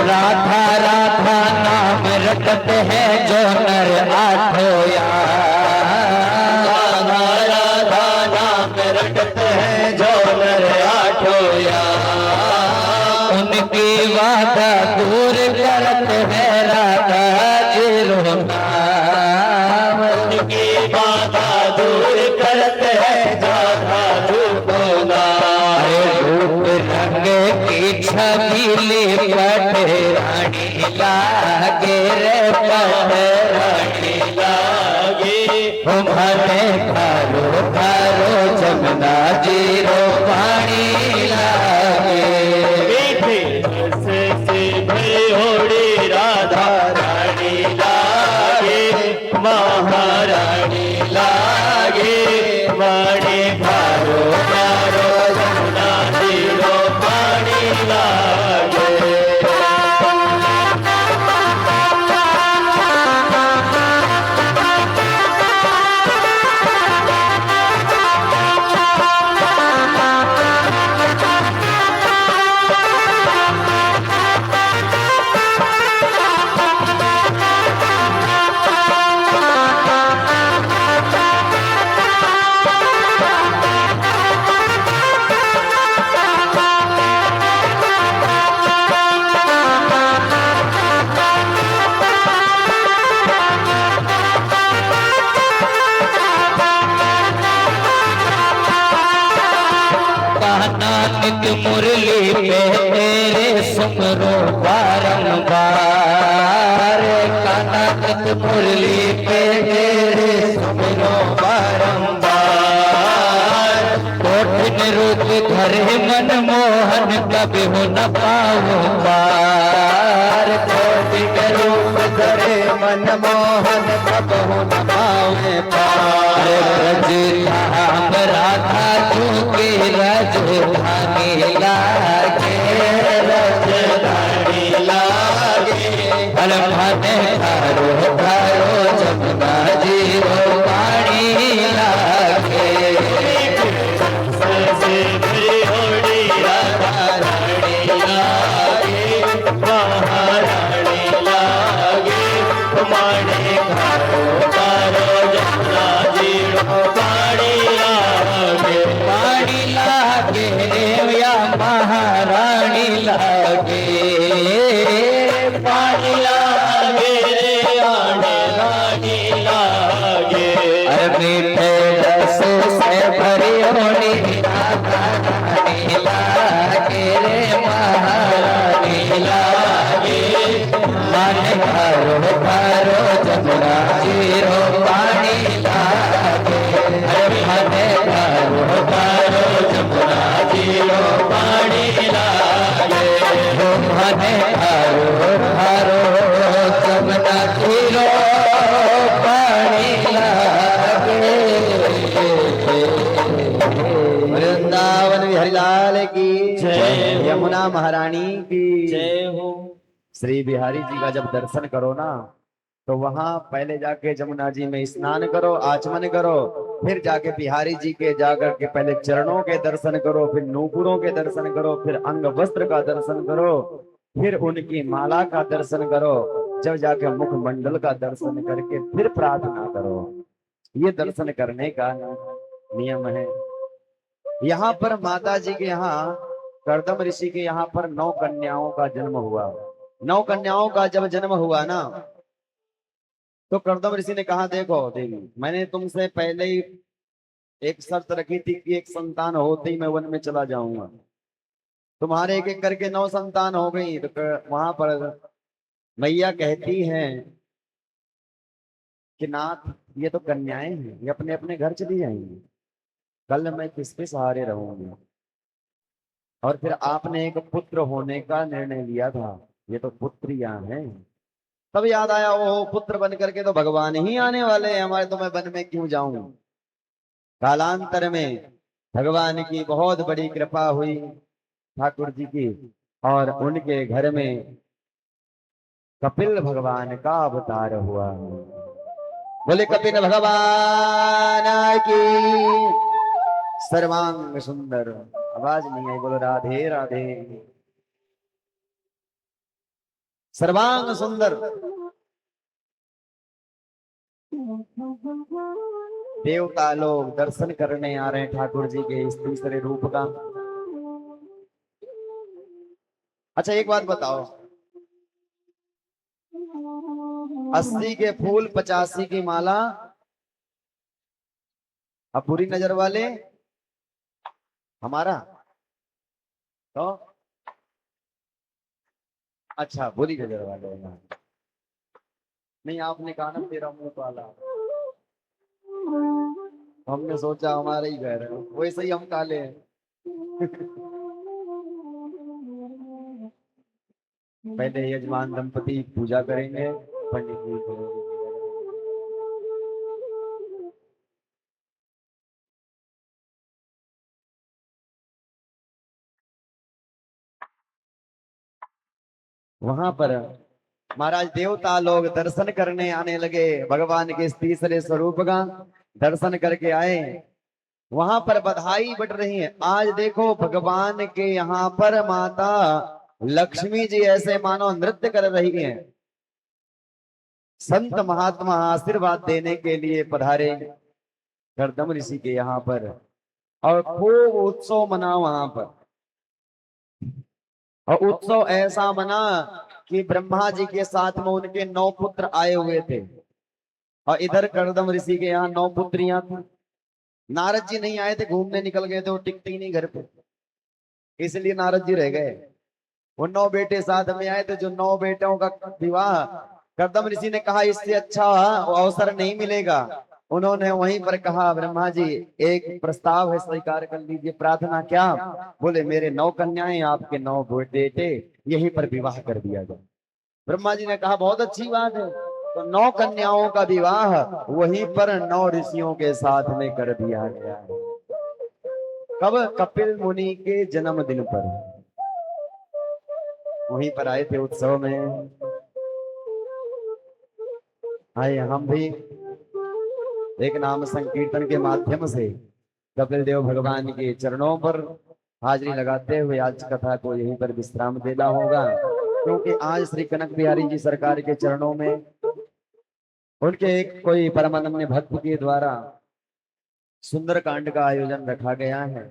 राधा राधा नाम रटत है जो नर आठो राधा राधा नाम रटत है जो नर आठो उनकी वादा दूर करत है राधा जीरो नाम उनकी बाधा दूर करत है राधा धूपो अरे रूप रंग की छबीली पट रानी लागे रे पट रानी लागे तुम्हारे घरो घरो जमुना जीरो पानी लागे मीठे रस से भरी होड़ी राधा रानी लागे महारानी लागे वाणी भारो भारो जमुना जीरो पानी लागे नानक मुरली पे तेरे सुमरो बारंबार नानक मुरली पे तेरे सुमरो बारंबार कोठिन रूप धरे मन मोहन कभी हो न पाऊं पार कोठिन रूप धरे मन मोहन कभी हो न पाऊं पार ब्रज धाम राधा चूके राजधानी लागे राजधानी लागे हर भाने घरो घरो जमुना जीरो पानी लागे से भरी होड़ी मैया महारानी लागे, पानी लागे रे आने रानी लागे। अरे मीठे रस से भरी होनी रानी लागे रे महारानी लागे। मन भरो भरो जमुना जीरो पानी लागे, अरे मन भरो भरो जमुना जीरो पानी लागे। मन भरो भरो जमुना जीरो पानी लागे। वृंदावन बिहारी लाल की जय। यमुना महारानी की जय हो। श्री बिहारी जी का जब दर्शन करो ना तो वहां पहले जाके जमुना जी में स्नान करो, आचमन करो, फिर जाके बिहारी जी के जाकर के पहले चरणों के दर्शन करो, फिर नूपुरों के दर्शन करो, फिर अंग वस्त्र का दर्शन करो, फिर उनकी माला का दर्शन करो, जब जाके मुखमंडल का दर्शन करके फिर प्रार्थना करो। ये दर्शन करने का नियम है। यहाँ पर माता जी के यहाँ कर्दम ऋषि के यहाँ पर 9 कन्याओं का जन्म हुआ। 9 कन्याओं का जब जन्म हुआ ना तो कर्दम ऋषि ने कहा, देखो देवी, मैंने तुमसे पहले ही एक शर्त रखी थी कि एक संतान होते ही मैं वन में चला जाऊंगा। तुम्हारे एक एक करके 9 संतान हो गई। तो वहां पर मैया कहती हैं कि नाथ, ये तो कन्याएं हैं, ये अपने अपने घर चली जाएंगी, कल मैं किसके सहारे रहूंगी। और फिर आपने एक पुत्र होने का निर्णय लिया था, ये तो पुत्रियां हैं। तब याद आया, वो पुत्र बन करके तो भगवान ही आने वाले हैं हमारे, तो मैं वन में क्यों जाऊं। कालांतर में भगवान की बहुत बड़ी कृपा हुई ठाकुर जी की, और उनके घर में कपिल भगवान का अवतार हुआ। बोले कपिल भगवान की सर्वांग सुंदर। आवाज नहीं आई, बोलो राधे राधे। सर्वांग सुंदर देवता लोग दर्शन करने आ रहे हैं ठाकुर जी के इस तीसरे रूप का। अच्छा एक बात बताओ, 80 के फूल 85 की माला, अब बुरी नजर वाले हमारा तो अच्छा बुरी नजर वाले नहीं, आपने कहा ना तेरा मुंह काला, हमने सोचा हमारा ही घर है, वैसे ही हम काले हैं। पहले यजमान दंपति पूजा करेंगे, पंडित जी को वहां पर महाराज देवता लोग दर्शन करने आने लगे। भगवान के इस तीसरे स्वरूप का दर्शन करके आए। वहां पर बधाई बट रही है। आज देखो भगवान के यहाँ पर माता लक्ष्मी जी ऐसे मानो नृत्य कर रही हैं। संत महात्मा आशीर्वाद देने के लिए पधारे कर्दम ऋषि के यहाँ पर, और खूब उत्सव मना वहां पर। और उत्सव ऐसा मना कि ब्रह्मा जी के साथ में उनके 9 पुत्र आए हुए थे, और इधर कर्दम ऋषि के यहाँ 9 पुत्रियां थी। नारद जी नहीं आए थे, घूमने निकल गए थे, वो टिकते ही नहीं घर पे, इसलिए नारद जी रह गए। वो 9 बेटे साथ में आए थे, जो 9 बेटों का विवाह कर्दम ऋषि ने कहा इससे अच्छा अवसर नहीं मिलेगा। उन्होंने वहीं पर कहा, ब्रह्मा जी एक प्रस्ताव है, स्वीकार कर लीजिए। प्रार्थना क्या? बोले मेरे 9 कन्याएं, आपके 9 बेटे, यहीं पर विवाह कर दिया जाए। ब्रह्मा जी ने कहा बहुत अच्छी बात है। तो 9 कन्याओं का विवाह वहीं पर 9 ऋषियों के साथ में कर दिया गया है। कब? कपिल मुनि के जन्मदिन पर वहीं पर आए थे उत्सव में। आइए हम भी एक नाम संकीर्तन के माध्यम से कपिल देव भगवान के चरणों पर हाजिरी लगाते हुए आज कथा को यहीं पर विश्राम देना होगा, क्योंकि आज श्री कनक बिहारी जी सरकार के चरणों में उनके एक कोई परमानंद भक्त के द्वारा सुंदर कांड का आयोजन रखा गया है।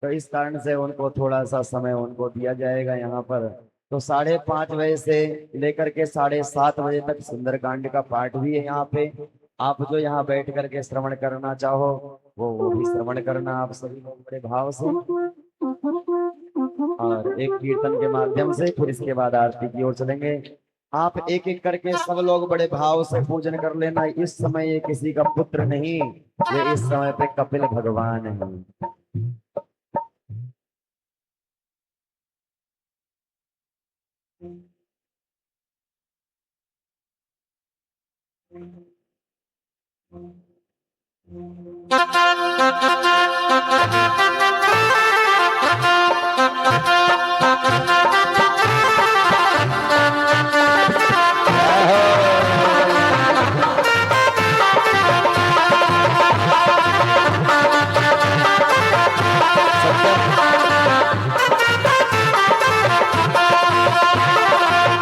तो इस कारण से उनको थोड़ा सा समय उनको दिया जाएगा यहाँ पर। तो 5:30 बजे से लेकर के 7:30 बजे तक सुंदरकांड का पाठ भी है यहाँ पे। आप जो यहाँ बैठ करके श्रवण करना चाहो वो भी श्रवण करना आप सभी लोग बड़े भाव से, और एक कीर्तन के माध्यम से फिर इसके बाद आरती की ओर चलेंगे। आप एक एक करके सब लोग बड़े भाव से पूजन कर लेना। इस समय ये किसी का पुत्र नहीं, ये इस समय पे कपिल भगवान है।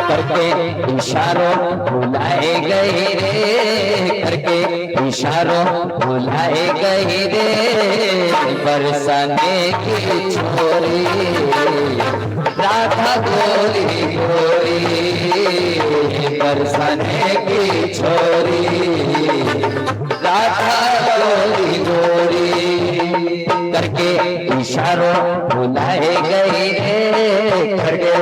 करके इशारों बुलाए गए रे, करके इशारों बुलाए गए रे, बरसाने की छोरी राधा गोरी गोरी, बरसाने की छोरी राधा गोरी गोरी, करके इशारों बुलाए गए रे, करके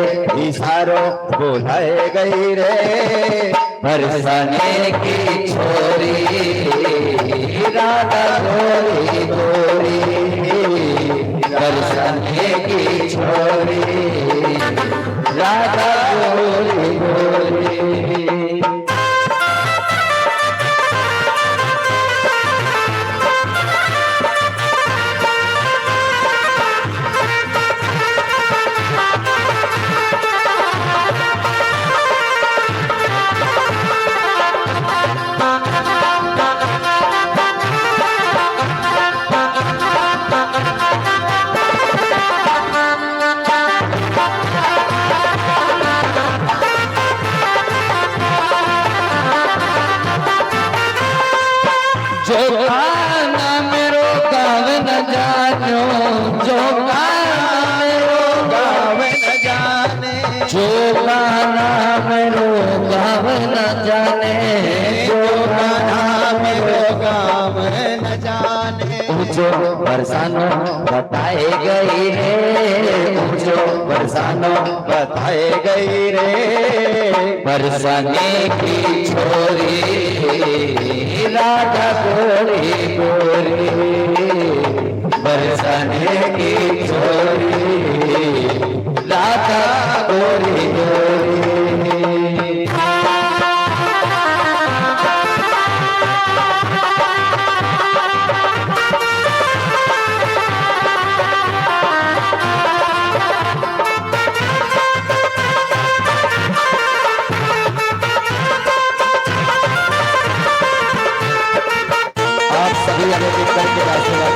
इशारों बुलाए गई रे, बरसाने की छोरी राधा गोरी गोरी, बरसाने की छोरी राधा गोरी गोरी। जो गाना मेरो गाव न जानो, जो गाना मेरो गाव न जाने, जो गाना मेरो गाव न जाने, जो गाना मेरो गाव न जाने, ऊंचो बरसानो बताए गई रे, ऊंचो बरसानो बताए गई रे, बरसाने की छोरी राधा गोरी गोरी, बरसाने की छोरी राधा गोरी गोरी। आप सभी हमें करके आशीर्वाद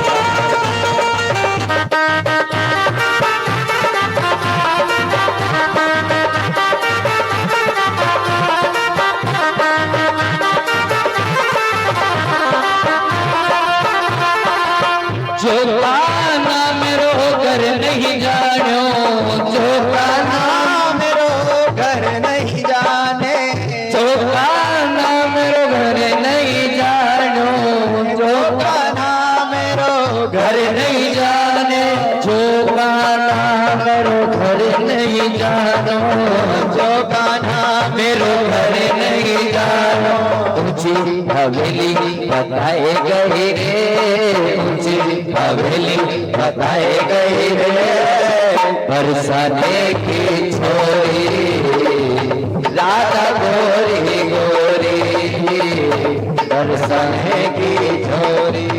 जो गाना मेरो घर नहीं जानो, जो गाना मेरो घर नहीं जाने, जो गाना मेरो घर नहीं जानो, जो गाना मेरो घर नहीं जाने, जो गाना मेरो घर नहीं जानो, जो गाना मेरो घर नहीं जानो, ऊंची हवेली बताए गए रे, ऊंची हवेली बताए गए रे, बरसाने की छोरी राधा गोरी गोरी, बरसाने की छोरी।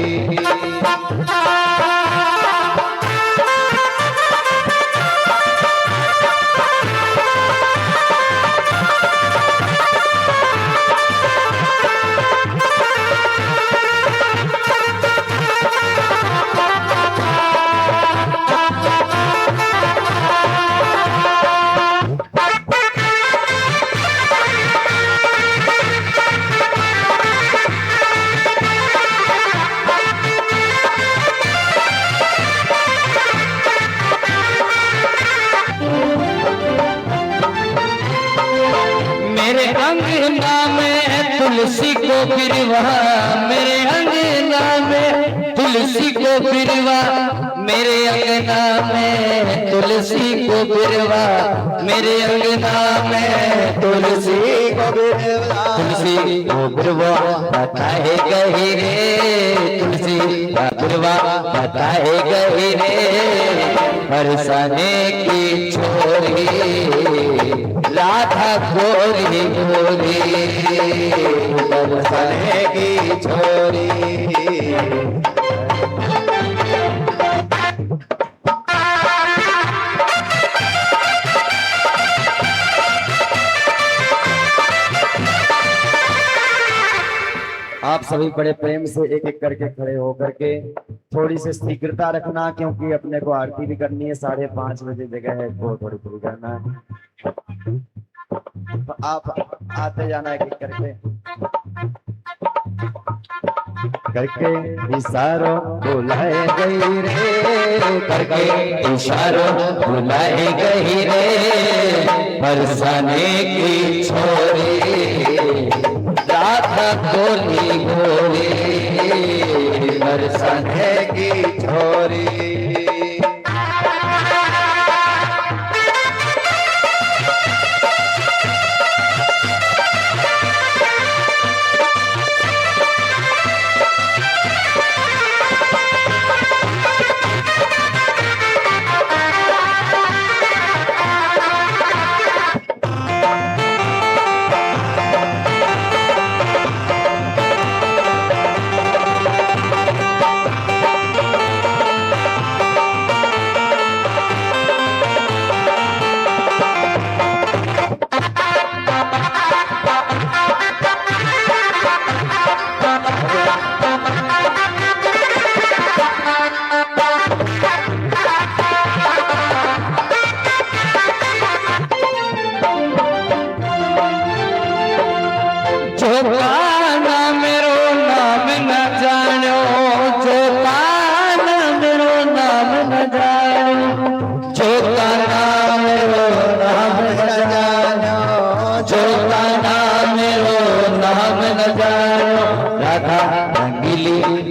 मेरे अंगना में तुलसी को बिरवा, मेरे अंगना में तुलसी को बिरवा, मेरे अंगना में तुलसी को बिरवा, मेरे अंगना में तुलसी को बिरवा, तुलसी को बिरवा बताए गए रे, तुलसी का बिरवा बताए गए रे, बरसाने की छोरी राधा गोरी गोरी, बरसाने की छोरी। आप सभी बड़े प्रेम से एक एक करके खड़े होकर के थोड़ी सी शीघ्रता रखना, क्योंकि अपने को आरती भी करनी है, 5:30 बजे जगह है तो थोड़ी थोड़ी करना है। तो आप आते जाना एक एक करके इशारों बुलाए गई रे, करके इशारों बुलाए गई रे, बरसाने की छोरी राधा गोरी गोरी, बरसाने की छोरी।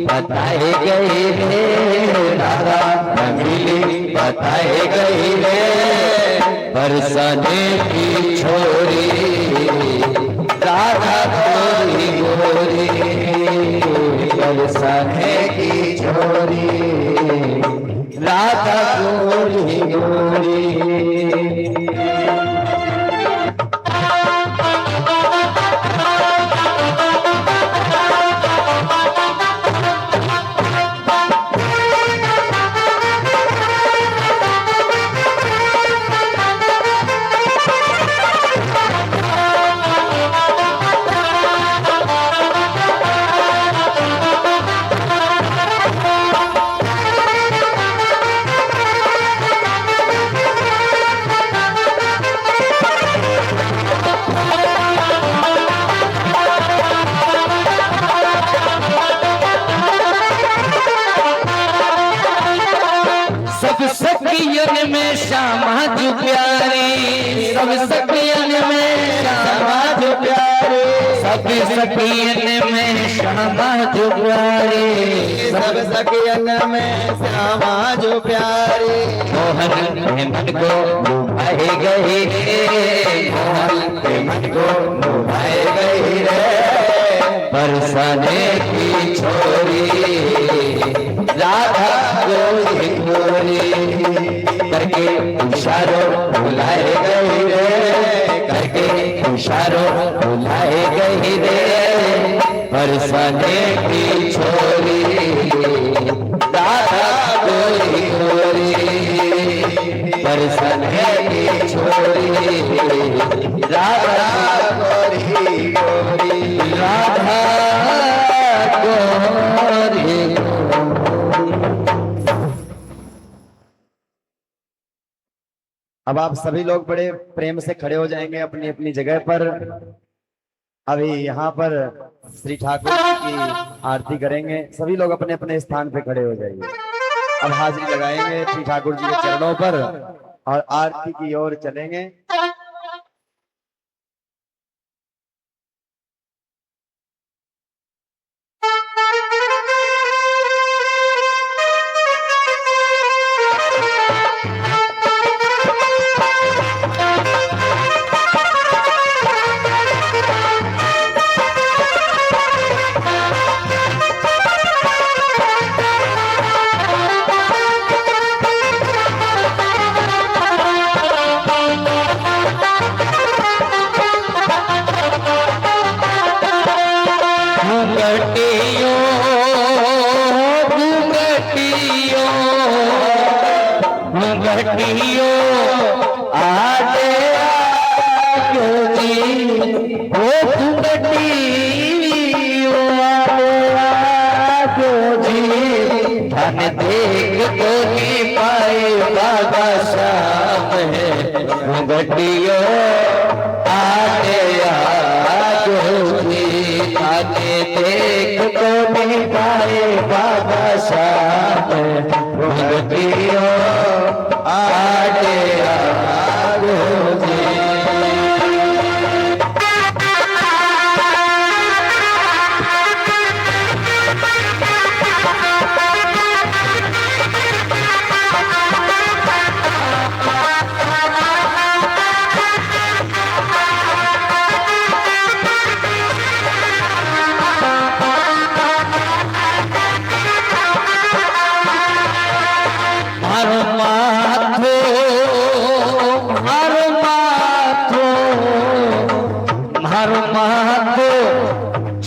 बताए गए रे, राधा रंगीली बताए गए रे, बरसाने की छोरी राधा गोरी गोरी, बरसाने की छोरी राधा गोरी गोरी। सखियन में श्यामा जो प्यारी, सब सखियन में श्यामा जो प्यारी, सब सखियन में श्यामा जो प्यारी, सब सखियन में श्यामा जो प्यारी, मोहन के मन को लुभाए गए रे, मोहन के मन को लुभाए गए रे, बरसाने की छोरी राधा गोरी गोरी, करके इशारों बुलाए गए रे, करके इशारों बुलाए गए रे, बरसाने की छोरी राधा गोरी गोरी, बरसाने की छोरी राधा गोरी गोरी, राधा गोरी। अब आप सभी लोग बड़े प्रेम से खड़े हो जाएंगे अपनी अपनी जगह पर। अभी यहाँ पर श्री ठाकुर जी की आरती करेंगे, सभी लोग अपने अपने स्थान पे खड़े हो जाइए। अब हाजिरी लगाएंगे श्री ठाकुर जी के चरणों पर और आरती की ओर चलेंगे। घुंघटियो आगे आगे जी ओ घुंघटियो आगे आगे जी धन देख तो नहीं पाए बाबा श्याम घुंघटियो आगे आगे जी धन देख तो नहीं पाए बाबा श्याम घुंघटियो आगे आगे जी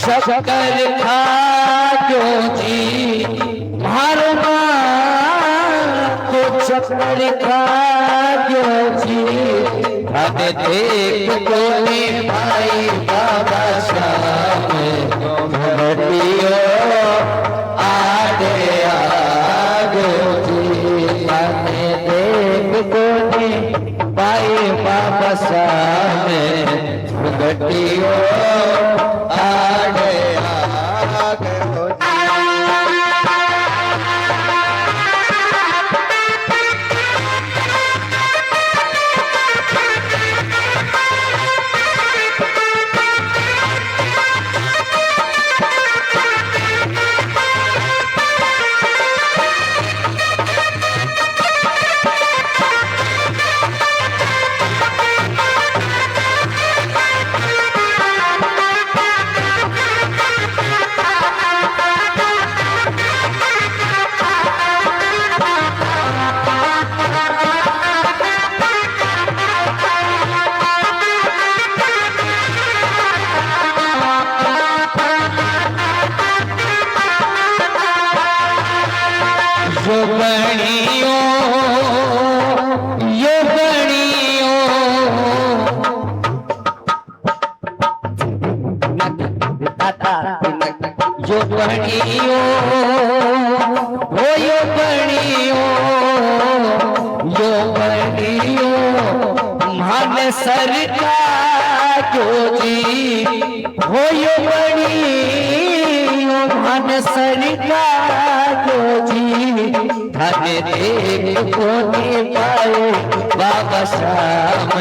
शक्कर खाजो जी मारो को शक्कर खाजो जी धन देख को भाई बाबा श्याम घुंघटियो आगे आगे जी धन देख को भाई बाबा श्याम घुंघटियो आगे आगे बणियो हो यो बणियो मान सरकार जो जी हो यो बणियो मान सरकार जो जी धन देख को पाए बाबा श्याम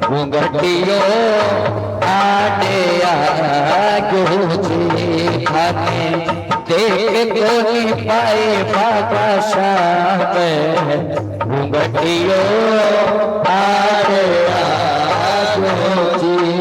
घुंघटियो आगे आगे जी धन देख को पाए बाबा श्याम घुंघटियो आगे आगे जी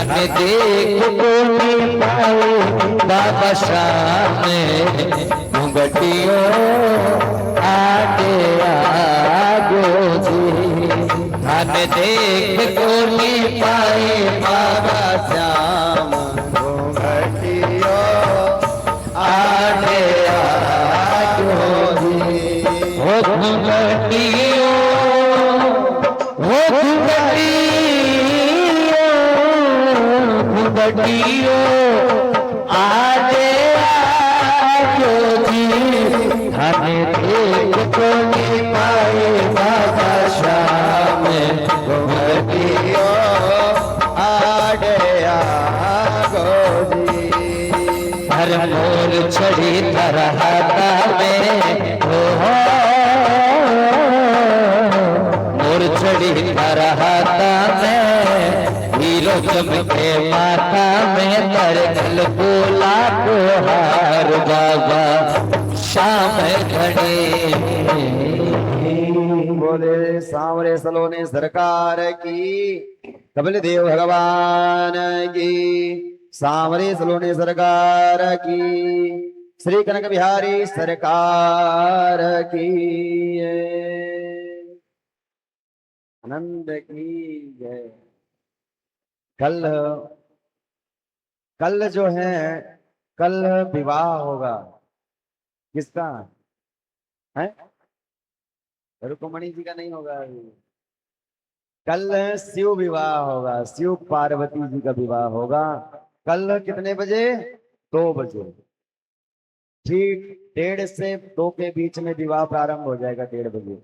धन देख कोटि पाए बाबा श्याम घुंघटियों आगे आगो जी। धन देख कोटि पाए बाबा श्याम घुंघटियों आगे आगो जी। हो घुंघटियों हो घुंघटियों आगे आगो जी। धन देख कोटि पाए बाबा श्याम घुंघटियों आगे आगो जी। हर मोर छड़ी तरहता में हो मोर छड़ी तरहता में हीरो चमके माथा में तरकल बोला को हार बाबा श्याम घड़ी। बोले सांवरे सलोने सरकार की, कपिल देव भगवान की, सांवरे सलोने सरकार की, श्री कनक बिहारी सरकार की आनंद की जय। कल जो है कल विवाह होगा, किसका है? रुक्मणी जी का नहीं होगा अभी। कल शिव विवाह होगा, शिव पार्वती जी का विवाह होगा। कल कितने बजे? 2 बजे। ठीक 1:30 से 2 के बीच में विवाह प्रारंभ हो जाएगा, 1:30 बजे।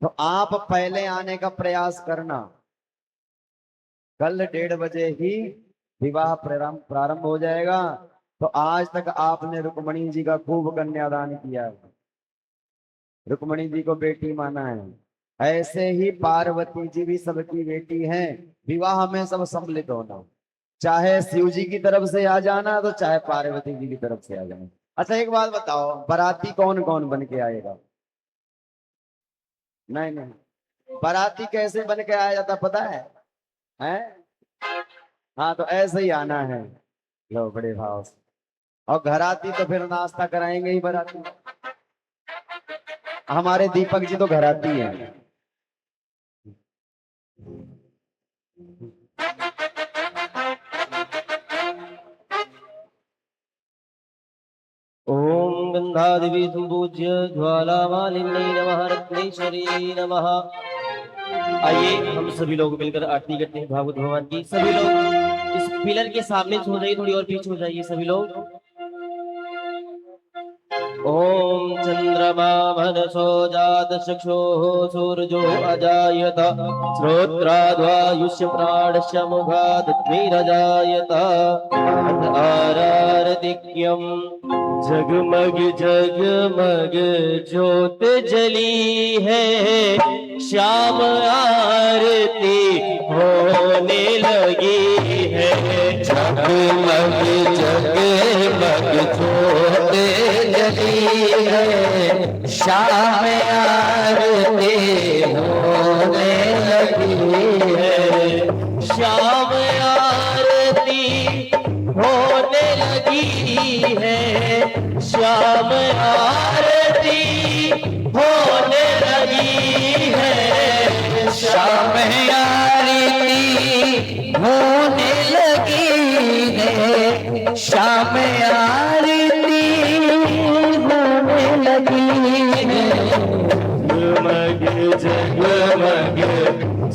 तो आप पहले आने का प्रयास करना। कल 1:30 बजे ही विवाह प्रारंभ हो जाएगा। तो आज तक आपने रुक्मणी जी का खूब कन्यादान किया है, रुक्मणी जी को बेटी माना है। ऐसे ही पार्वती जी भी सबकी बेटी हैं। विवाह में सब सम्मिलित होना, चाहे शिव जी की तरफ से आ जाना तो चाहे पार्वती जी की तरफ से आ जाना। अच्छा एक बात बताओ, बाराती कौन कौन बन के आएगा? नहीं नहीं, बाराती कैसे बन के आया जाता पता है? हाँ तो ऐसे ही आना है, लो बड़े भाव से। और घराती तो फिर नाश्ता कराएंगे ही बाराती। हमारे दीपक जी तो घराती हैं। ओम गंधादेवी संपूज्य ज्वालामालिन्यै नमः रत्नेश्वरी नमः। आइए हम सभी लोग मिलकर आरती करते हैं भागवत भगवान की। सभी लोग इस पिलर के सामने हो जाइए, थोड़ी और पीछे हो जाइए सभी लोग। ओम चंद्रमा मनसो जात चक्षुः सूर्यो अजायत श्रोत्राद्वायुष्य प्राणस्य मुखात् अग्निरजायत आरारदिक्यं जगमग जगमग ज्योत जली है श्याम आरती होने लगी है। जगमग जगमग ज्योत जली है श्याम आरती होने लगी है। श्याम आरती होने लगी है। श्याम आरती होने लगी है। श्याम आरती होने लगी है। श्याम आरती होने लगी है। जगमग जगमग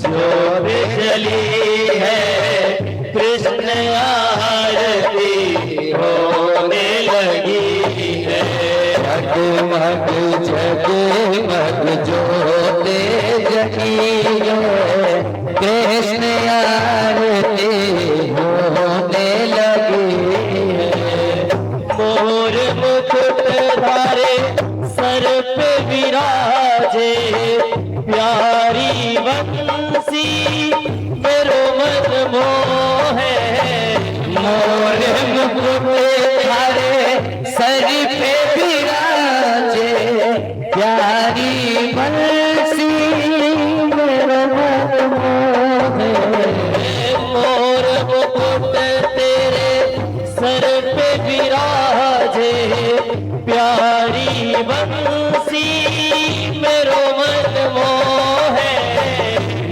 ज्योत जली है कृष्ण आरती होने लगी है। जगमग जगमग ज्योत जली है कृष्ण आरती होने लगी है। मोर मुकुट धारे सर पे विराजे प्यारी बंसी मेरो मन मोहे। मोर मुकुट धारे सर पे विराजे प्यारी बंसी मेरो मन मोहे। मुकुट तेरे सर पे विराजे, प्यारी बंसी मेरो मन मोहे।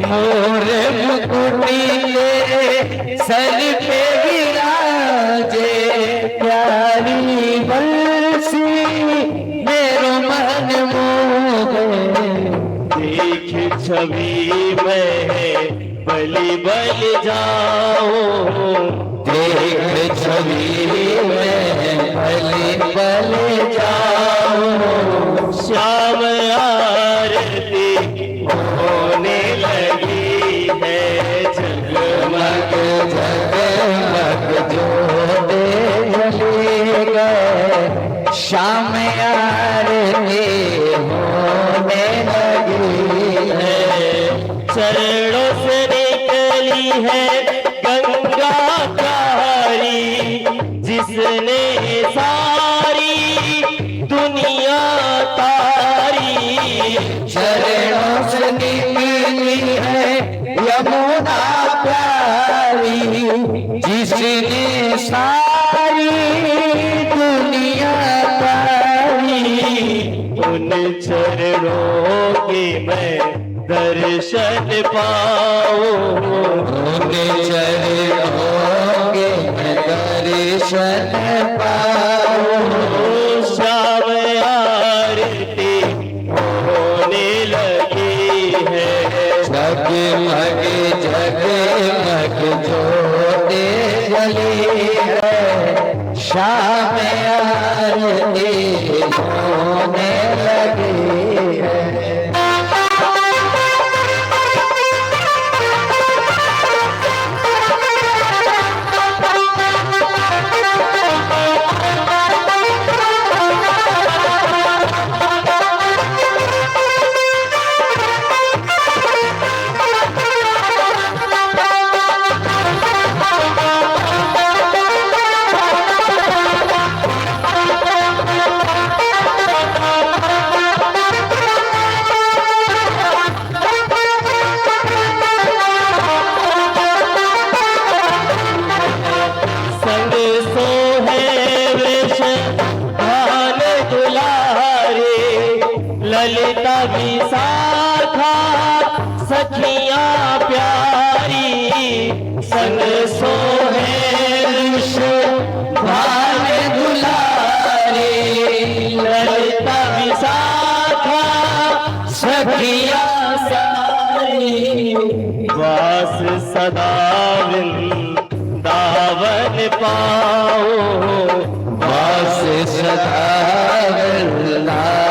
मोर मुकुटी तेरे सर पे विराजे, प्यारी बंसी मेरो मन मोहे। देख छवि में बलि बलि जाऊं, देख छवि में बलि बलि जाऊं। श्याम आरती होने लगी है, जगमग जगमग जोते जले गए, शाम आरती होने लगी है। चरणों से निकली है गंगा कारी, जिसने सारी दुनिया तारी। चरणों से निकली है यमुना प्यारी, जिसने सारी दुनिया तारी। उन चरणों के मैं दर्शन पाऊं, उन चरणों के मैं दर्शन पाऊं। श्याम आरती होने लगी है, जगमग जगमग जोते जली है, शाम आरती होने लगी है। ललिता विशाखा सखियां प्यारी, संग सोहे भान दुलारे, ललिता विशाखा सखिया सारी। वास सदा वृंदावन पाओ, वास सदा वृंदावन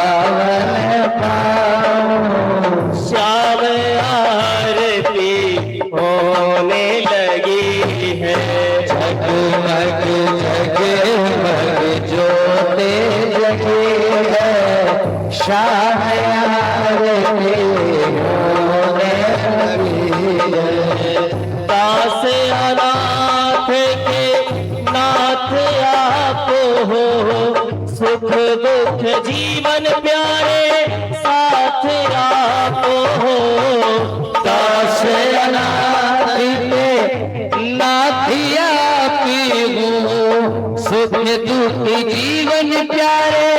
पाओ। श्याम आरती होने लगी है, जगमग जगमग जोते जगे है, शाम आरती होने लगी है। दास अनाथ के नाथ आप हो, सुख दुख जीवन प्यारे साथ आप हो। दास अनाथ पे नाथिया पीहूँ, सुख दुख जीवन प्यारे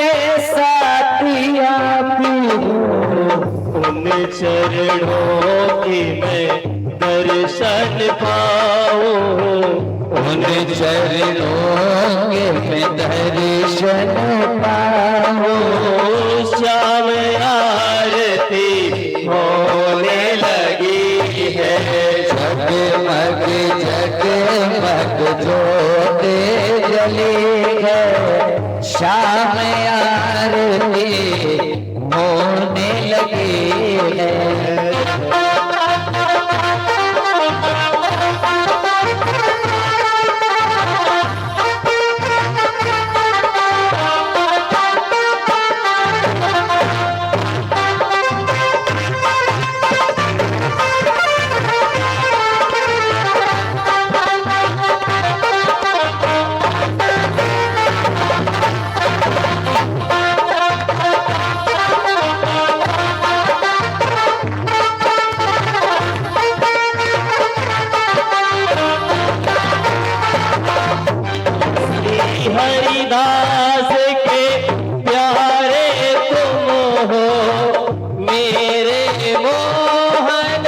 साथिया पीहूँ। उन चरणों की मैं दर्शन पाऊं, उन चरणों के मैं दर्शन पाऊँ। श्याम आरती होने लगी है, जगमग जगमग जोते जली है, शाम आरती होने लगी है। दास के प्यारे तुम हो मेरे मोहन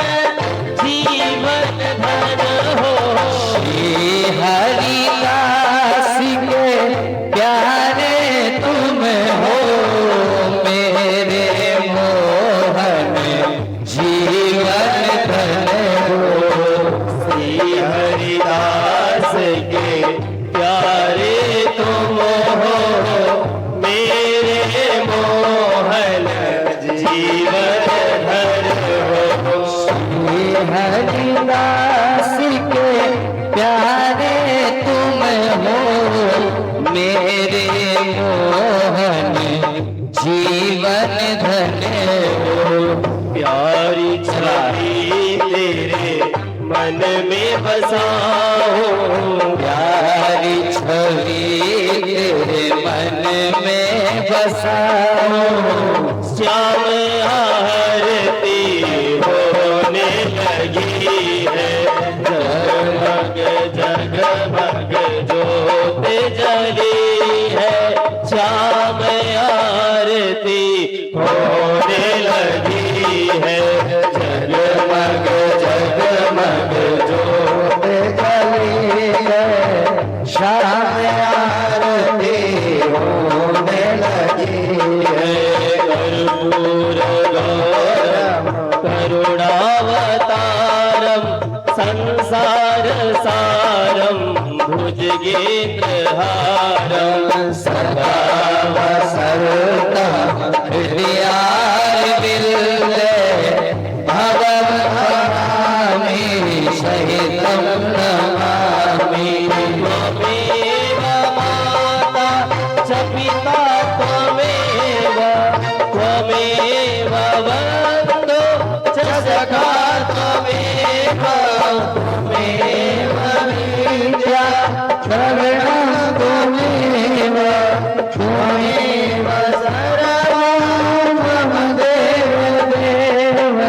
जीवन धन हो। श्री हरिदास के प्यारे तुम हो मेरे मोहन जीवन धन हो। श्री हरिदास के प्यारे तुम हो मेरे मोहन जीवन धन हो। श्री हरिदास के प्यारे तुम हो मेरे मोहन जीवन धन हो। प्यारी छवि तेरे मन में बसाओ प्यारी छवि तेरे मन में बसाओ। श्याम आरती होने लगी है जगमग जगमग ज्योत जली है। श्याम आरती होने लगी है जगमग जगमग ज्योत जली है शाम आरती होने लगी है। कर्पूर गौरम करुणावतारम संसार सारम भुजगेन्द्रहारम सदा वसर्तम हृदयारविंदे भवं नमामि सहितं नमामि। त्वमेव माता च पिता त्वमेव त्वमेव बन्धु च सखा त्वमेव त्वमेव विद्या द्रविणं त्वमेव त्वमेव सर्वं मम देव देव।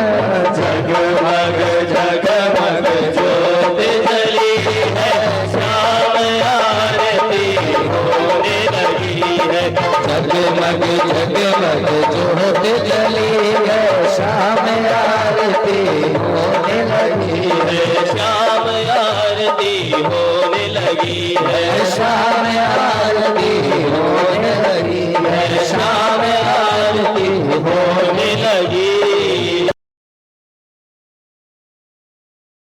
जगमग जगमग ज्योत जली है श्याम आरती होने लगी है। जगमग जगमग ज्योत जली है शाम आरती होने लगी है। श्याम आरती होने लगी है। शाम